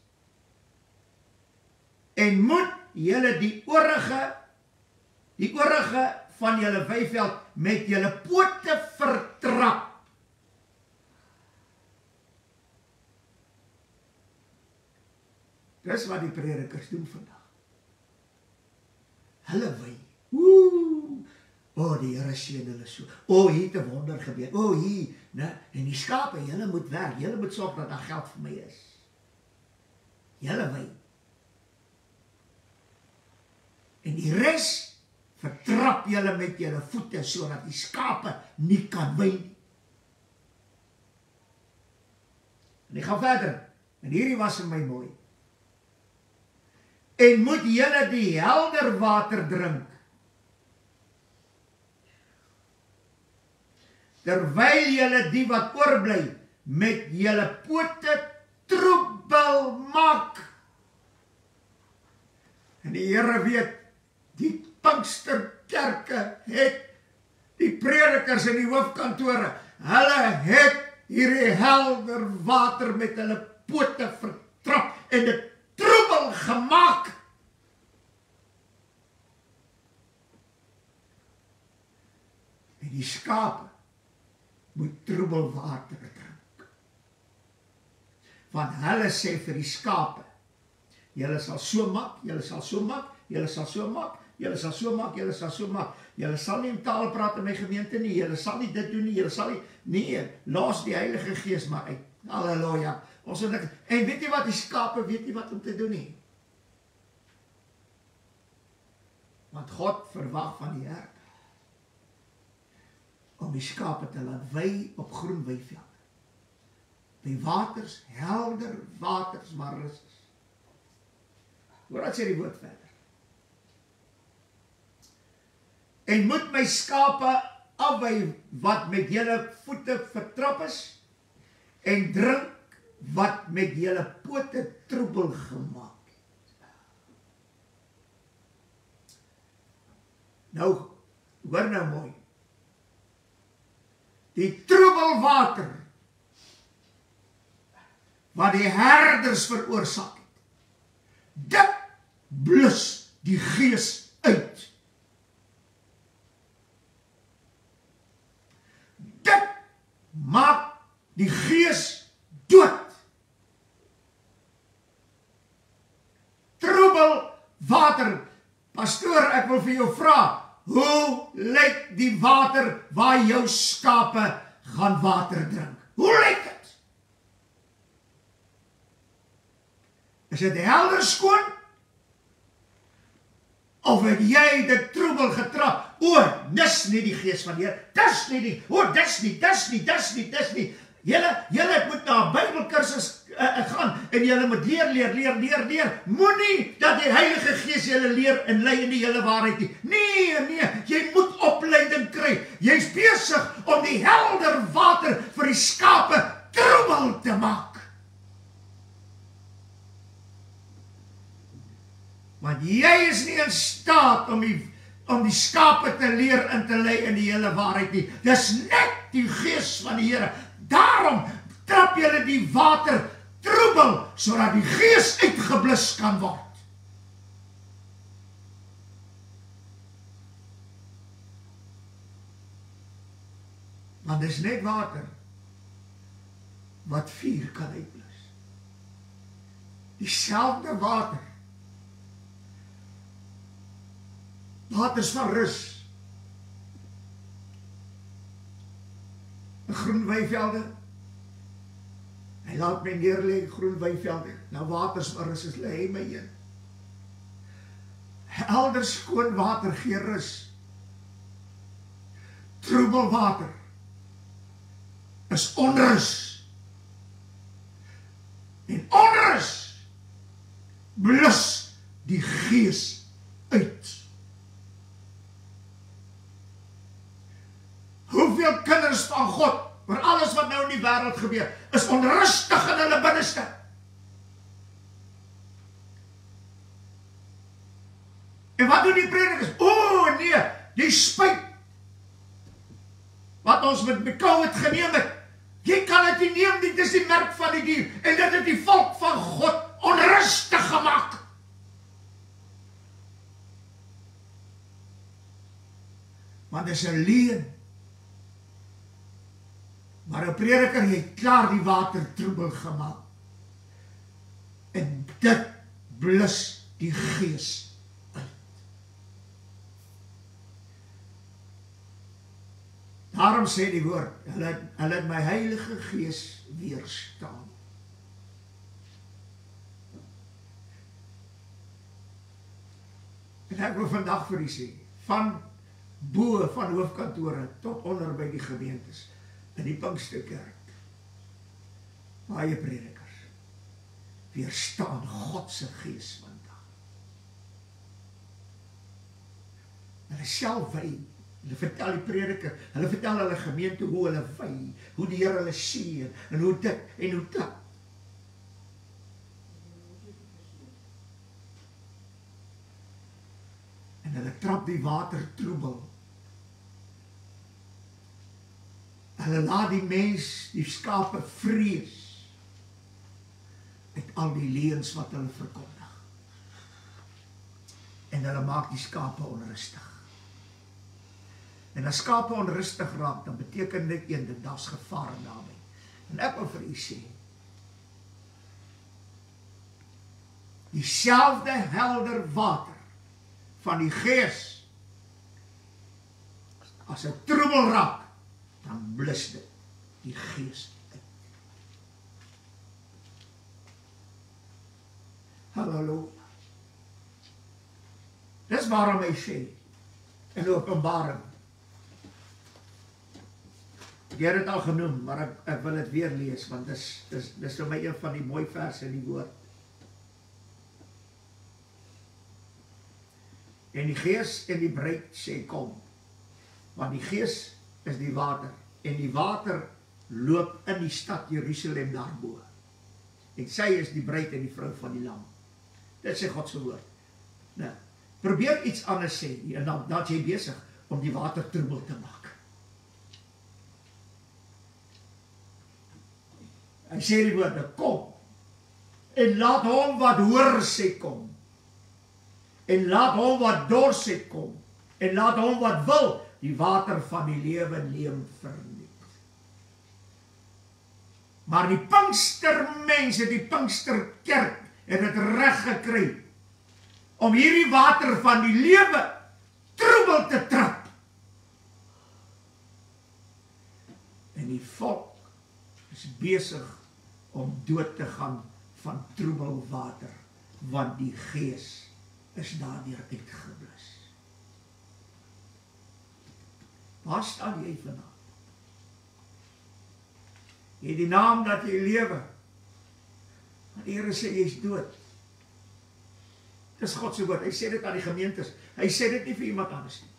En moet julle die oorige van julle weiveld met julle pote vertrap. Dis wat die predikers doen vandag. Hulle wy. Die Here seën hulle so. Hier het 'n wonder gebeur. Hier, né? En die skape, julle moet werk. Julle moet sorg dat daar geld vir my is. Julle wy. En die res vertrap julle met julle voete sodat die skape nie kan wy nie. En ek gaan verder. En hierdie was vir my mooi. En moet julle die helder water drink, terwyl julle die wat oorbly met julle pote troebel maak. En die Here weet, die Pinksterkerke het die predikers in die hoofkantore, hulle het hierdie helder water met hulle pote vertrap en dit troebel gemaak. En die skape moet troebel water drink. Want hulle sê vir die skape, julle sal so maak, julle sal so maak, julle sal so maak, julle sal so maak, julle sal so maak. Julle sal nie in taal praat in my gemeente nie, julle sal nie dit doen nie, julle sal nie, nee, los die Heilige Gees maar uit. Halleluja. En weet jy wat, die skape weet nie wat om te doen nie. Want God verwag van die herder om die skape te laat wy op groen weivelde. By waters, helder waters waar rus is. Hoor wat sê die woord verder. En moet my skape afwy wat met julle voete vertrap is, en drink wat met julle pote troebel gemaak het. Nou, hoor nou mooi. Die troebel water wat die herders veroorsaak het, dit blus die gees uit. Dit maak die gees dood. Troebel water. Pastoor, ek wil vir jou vra, hoe lyk die water waar jou skape gaan water drink? Hoe lyk dit? Is dit helder skoon? Of het jy dit troebel getrap? Dis nie die gees van die Here. Dis nie die, dis nie. Julle moet na 'n Bybelkursus gaan en julle moet leer. Moenie dat die Heilige Gees julle leer en lei in die hele waarheid nie. Nee, jy moet opleiding kry. Jy's besig om die helder water vir die skape troebel te maak. Want jy is nie in staat om die skape te leer in te lei in die hele waarheid nie. Dis net die Gees van die Here. Daarom trap julle die water troebel, sodat die Gees uitgeblus kan word. Want dis net water wat vuur kan uitblus. Dieselfde water. Waters van rus. 'n Groen weivelde. Hy laat my neerlê in groen weivelde. Nou waters van rus is lê my heen. Helder skoon water gee rus. Troebel water is onrus. En onrus blus die Gees uit. Hoeveel kinders van God, oor alles wat nou in die wêreld gebeur, is onrustig in hulle binneste. En wat doen die predikers? O nee, die spyt wat ons met COVID geneem het. Jy kan dit nie neem, dit is die merk van die dier. En dit het die volk van God onrustig gemaak. Want dit is 'n leuen. Maar 'n prediker het klaar die water troebel gemaak. En dit blus die Gees uit. Daarom sê die woord, hulle het my Heilige Gees weerstaan. En ek wil vandag vir u sê, van bo van hoofkantore tot onder by die gemeentes, in die Pinksterkerk, baie predikers, weerstaan God se Gees vandag. Hulle self wy, hulle vertel die prediker, hulle vertel hulle gemeente hoe hulle wy, hoe die Here hulle sien, en hoe dit, en hoe dat. En hulle trap die water troebel. Hulle laat die mens, die skape vrees met al die leuns wat hulle verkondig. En hulle maak die skape onrustig. En as skape onrustig raak, dan beteken dit een, dat daar's gevaar daarmee. En ek wil vir u sê, dieselfde helder water van die Gees, as 'n troebel raak, dan blus dit die Gees uit. Halleluja. Dis waarom hy sê in Openbaring. Ek het dit al genoem, maar ek wil dit weer lees, want dis vir my een van die mooi verse in die woord. En die Gees en die bruid sê kom, want die Gees is die water, en die water loop in die stad Jerusalem daarbo. En sy is die bruid en die vrou van die lam. Dit sê God se woord. Nou, probeer iets anders sê, en dan is jy besig om die water troebel te maak. Hy sê die woorde, kom, en laat hom wat hoor sê kom, en laat hom wat dors sê kom, en laat hom wat wil, die water van die lewe neem verniet. Maar die Pinkstermense, die Pinksterkerk, het dit reg gekry om hierdie water van die lewe troebel te trap. En die volk is besig om dood te gaan van troebel water, want die Gees is daardeur uitgeblus. Waar staan jy vandag? Jy die naam dat jy lewe. Maar die Here sê jy is dood. Dis God se woord. Hy sê dit aan die gemeentes. Hy sê dit nie vir iemand anders nie.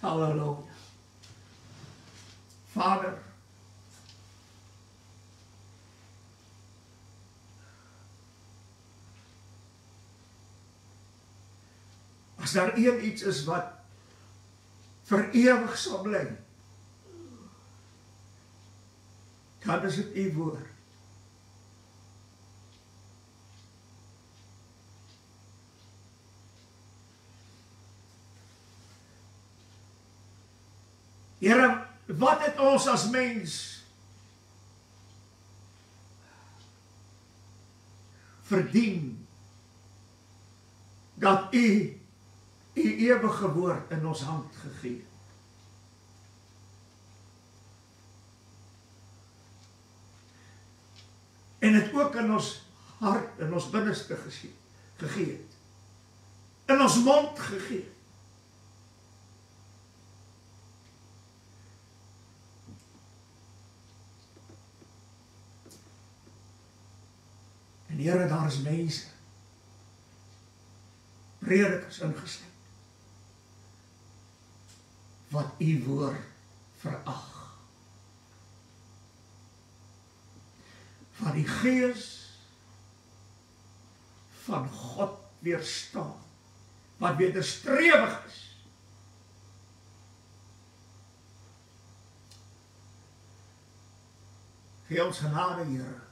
Halleluja. Vader, As daar iets is wat vir ewig sal bly, dan is dit u woord. Here, wat het ons as mens verdien dat u ewige woord in ons hand gegee? En het ook in ons hart, in ons binneste gegee het. In ons mond gegee. En Here, daar is mense, predikers ingesluit, wat u woord verag. Wat die gees van God weerstaan, wat wederstrewig is. Gee ons genade, Here.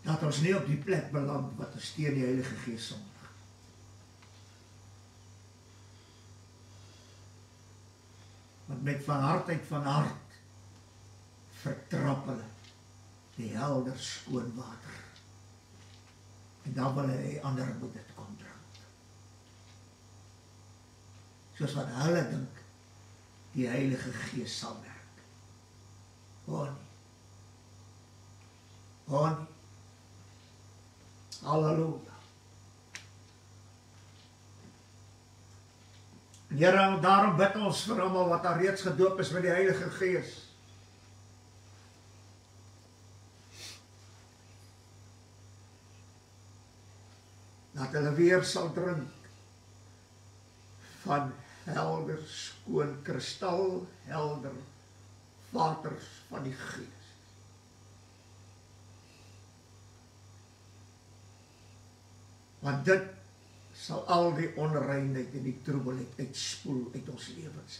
Dat ons nie op die plek beland wat ons teen die Heilige Gees sondig. Want met van hardheid van hart vertrap hulle die helder skoon water. En dan wil hy ander moet dit kom drink. Soos wat hulle dink die Heilige Gees sal werk. O nie. O nie. Halleluja. Here, daarom bid ons vir almal wat al reeds gedoop is met die Heilige Gees. Dat hulle weer sal drink van helder, skoon, kristal, helder waters van die Gees. Want dit sal al die onreinheid en die troebelheid uitspoel uit ons lewens.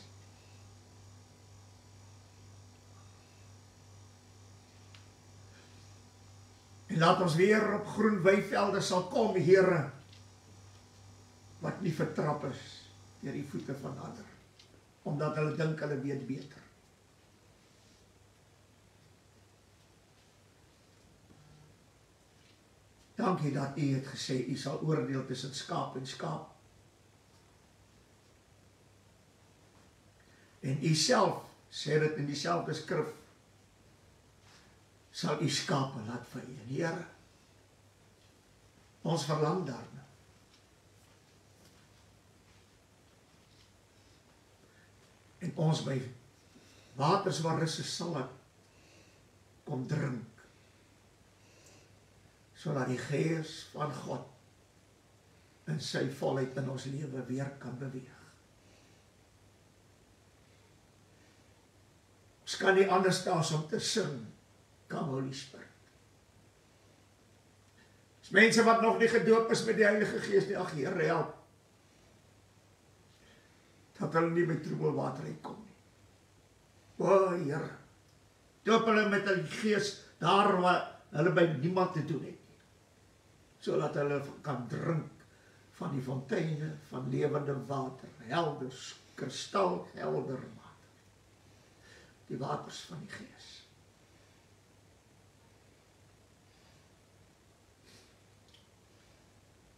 En laat ons weer op groen weivelde sal kom, Here, wat nie vertrap is deur die voete van ander, omdat hulle dink hulle weet beter. Dankie dat u het gesê, u sal oordeel tussen skaap en skaap. En u self, sê dit in dieselfde skrif, sal u skape laat vee. Here, ons verlang daarna. En ons by waters waar rus is, sal ek kom drink. Sodat die Gees van God in sy volheid in ons lewe weer kan beweeg. Ons kan nie anders as om te sing, Come Holy Spirit. As mense wat nog nie gedoop is met die Heilige Gees nie, ag Here, help. Dat hulle nie met troebelwater uitkom nie. O Here, doop hulle met die Gees daar waar hulle by niemand te doen het. Sodat hulle kan drink van die fonteine van lewende water, helder, kristalhelder water. Die waters van die Gees.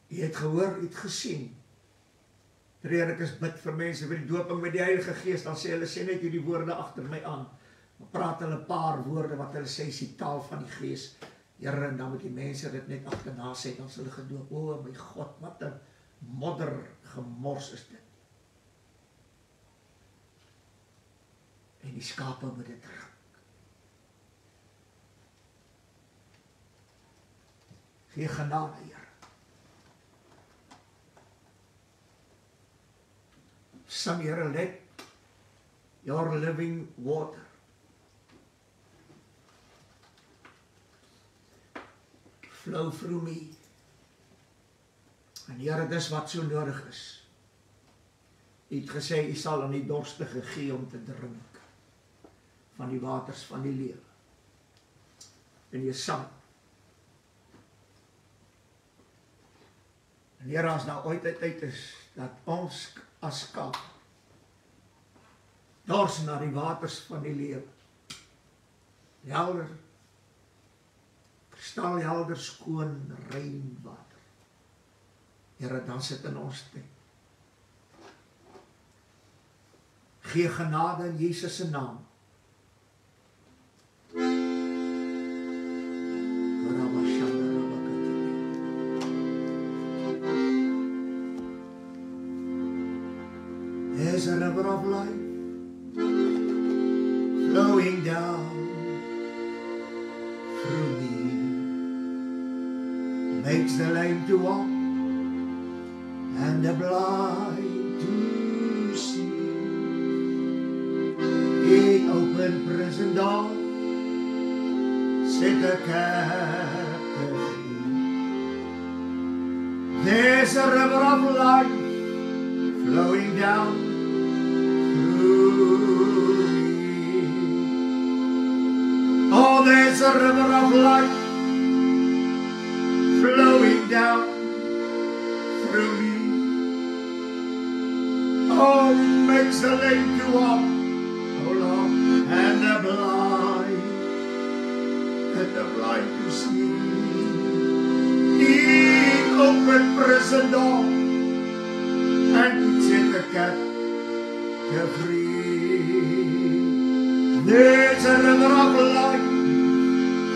Jy het gehoor, jy het gesien. Predikers bid vir mense vir die dooping met die Heilige Gees, dan sê hulle, sê net hierdie woorde agter my aan. Dan praat hulle 'n paar woorde wat hulle sê is die taal van die Gees. Here, en dan moet die mense dit net agterna sê, dan sal hulle gedoop. O my God, wat 'n modder gemors is dit. En die skape moet dit drink. Gee genade, Here. Sing, Here, let your living water flow through me. En Here, dis wat so nodig is. U het gesê, u sal aan die dorstige gee om te drink van die waters van die lewe. En Jesaja. En Here, as nou ooit tyd is, dat ons as skaap dors na die waters van die lewe. Helder, kristalhelder, skoon, rein water. Here, dan sit in ons tyd. Gee genade in Jesus se naam. There's a river of life flowing down through me, makes the lame to walk and the blind to see. It opened prison door, set the captive free. There's a river of life flowing down through me. Oh, there's a river of life flowing down through me. Oh, makes the lame to walk, oh Lord, and the blind to see. He opened prison door and set the captive free. There's a river of life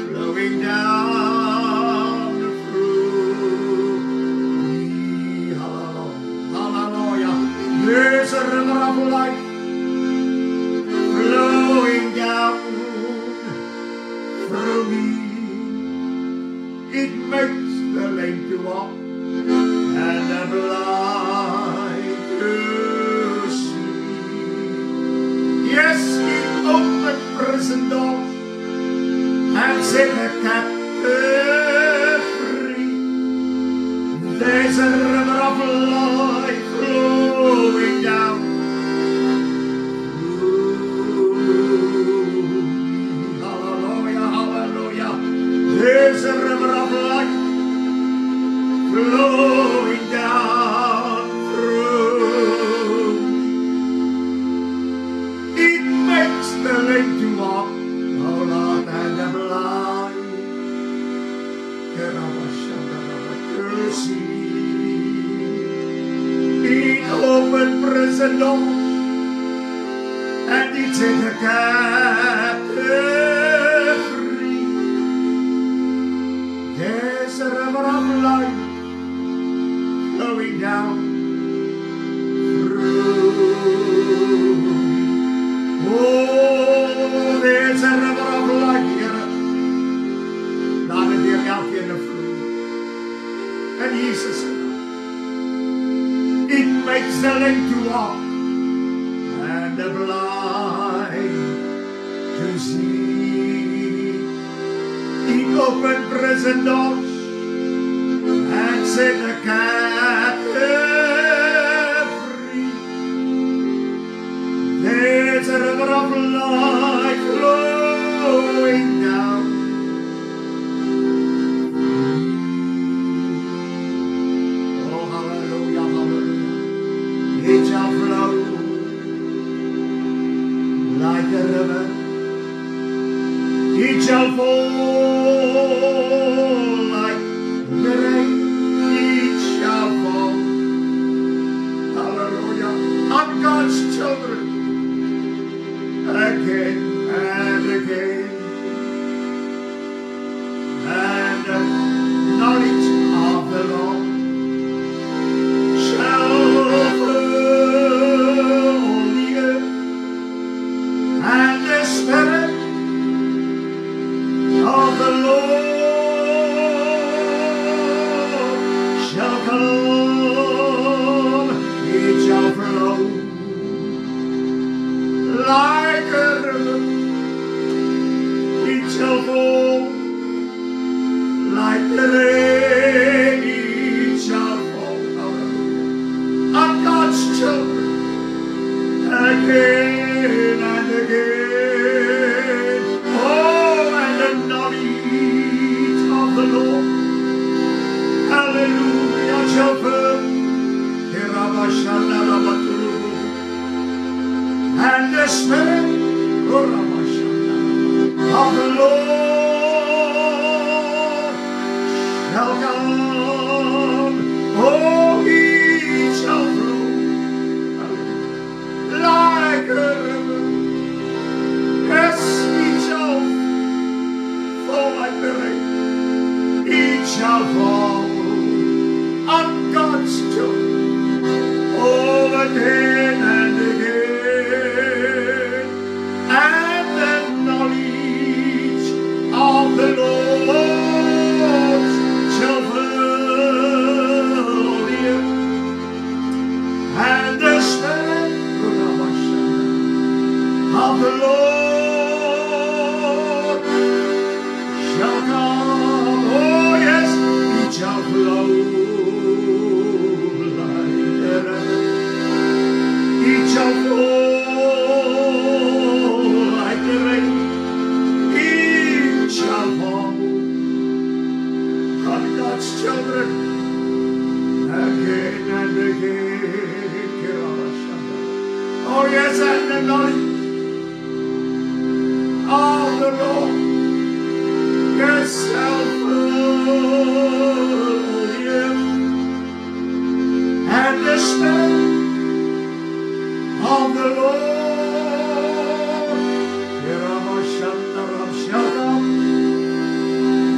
flowing down through me. Hallelujah. There's a river of life flowing down through me. It makes the lame to walk and the blind to see. Yes, it opened prison doors and set the captive free. There's a river of life flowing down through me. Hallelujah, hallelujah. There's a river of life flowing down through me. It makes the lame to walk, oh Lord, and the blind to see. It opened prison doors and it set the captive free. There's a river of life flowing down through me. Oh, there's a river of life here. Laat het weer elkeen vloei. En Jesus, it makes the lame to walk and the blind to see. It opened prison doors and set the captive free. There's a river of life flowing down. Oh, hallelujah, hallelujah. It shall flow like a river. It shall fall like Spirit of the Lord shall come. Oh, he shall flow like a river. Yes, he shall fall like the rain. He shall fall on God's children, again and again, and the knowledge of the Lord shall fill the earth, and the Spirit of the Lord shall come. Oh yes, he shall flow like the river. He shall fall like the rain. He shall fall on God's children again and again. Oh yes, and the knowledge of the Lord, yes, shall fill the earth, and the Spirit of the Lord shall come.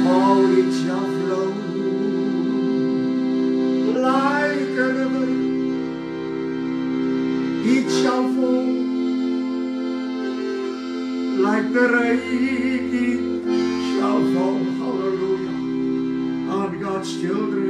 Oh, it shall flow like a river. It shall fall like the rain. It shall fall, hallelujah, on God's children.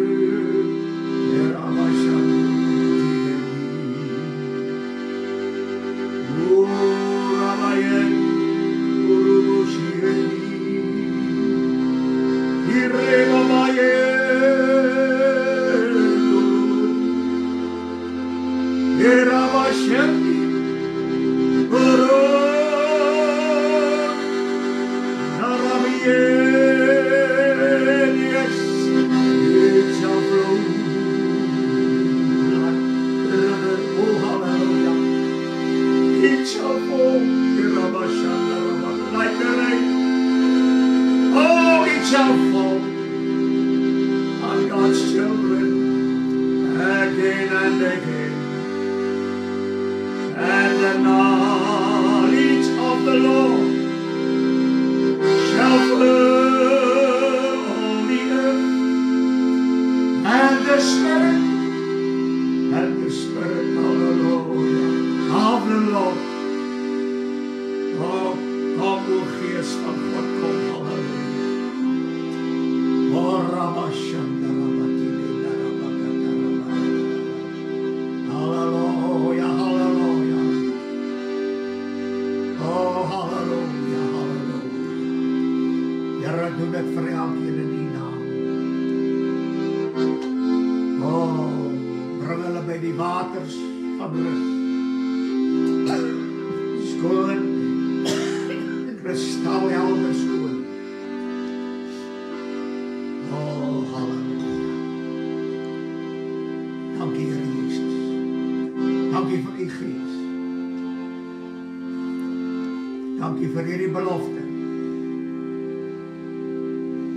Dankie vir hierdie belofte.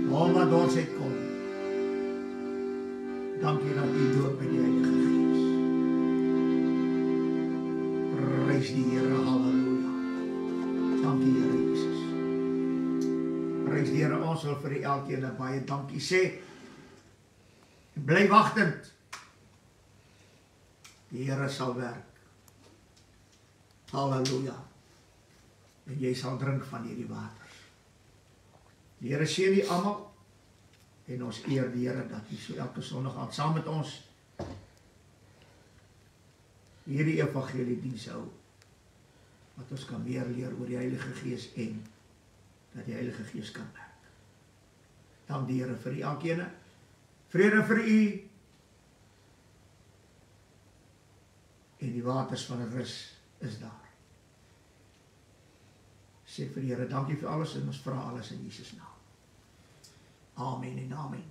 Wat ons het kom. Dankie dat u doop met die Heilige Gees. Prys die Here, halleluja. Dankie Here Jesus. Prys die Here, ons wil vir elkeen baie dankie sê. Bly wagtend. Die Here sal werk. Halleluja. En jy sal drink van hierdie waters. Die Here seën die almal en ons eer die Here dat hy so elke Sondag aan saam met ons hierdie evangelie diens hou. Dat ons kan meer leer oor die Heilige Gees en dat die Heilige Gees kan werk. Dank die Here vir elkeen. Vrede vir u en die waters van rus is daar. Sê vir die Here, dankie vir alles en ons vra alles in Jesus naam. Amen en amen.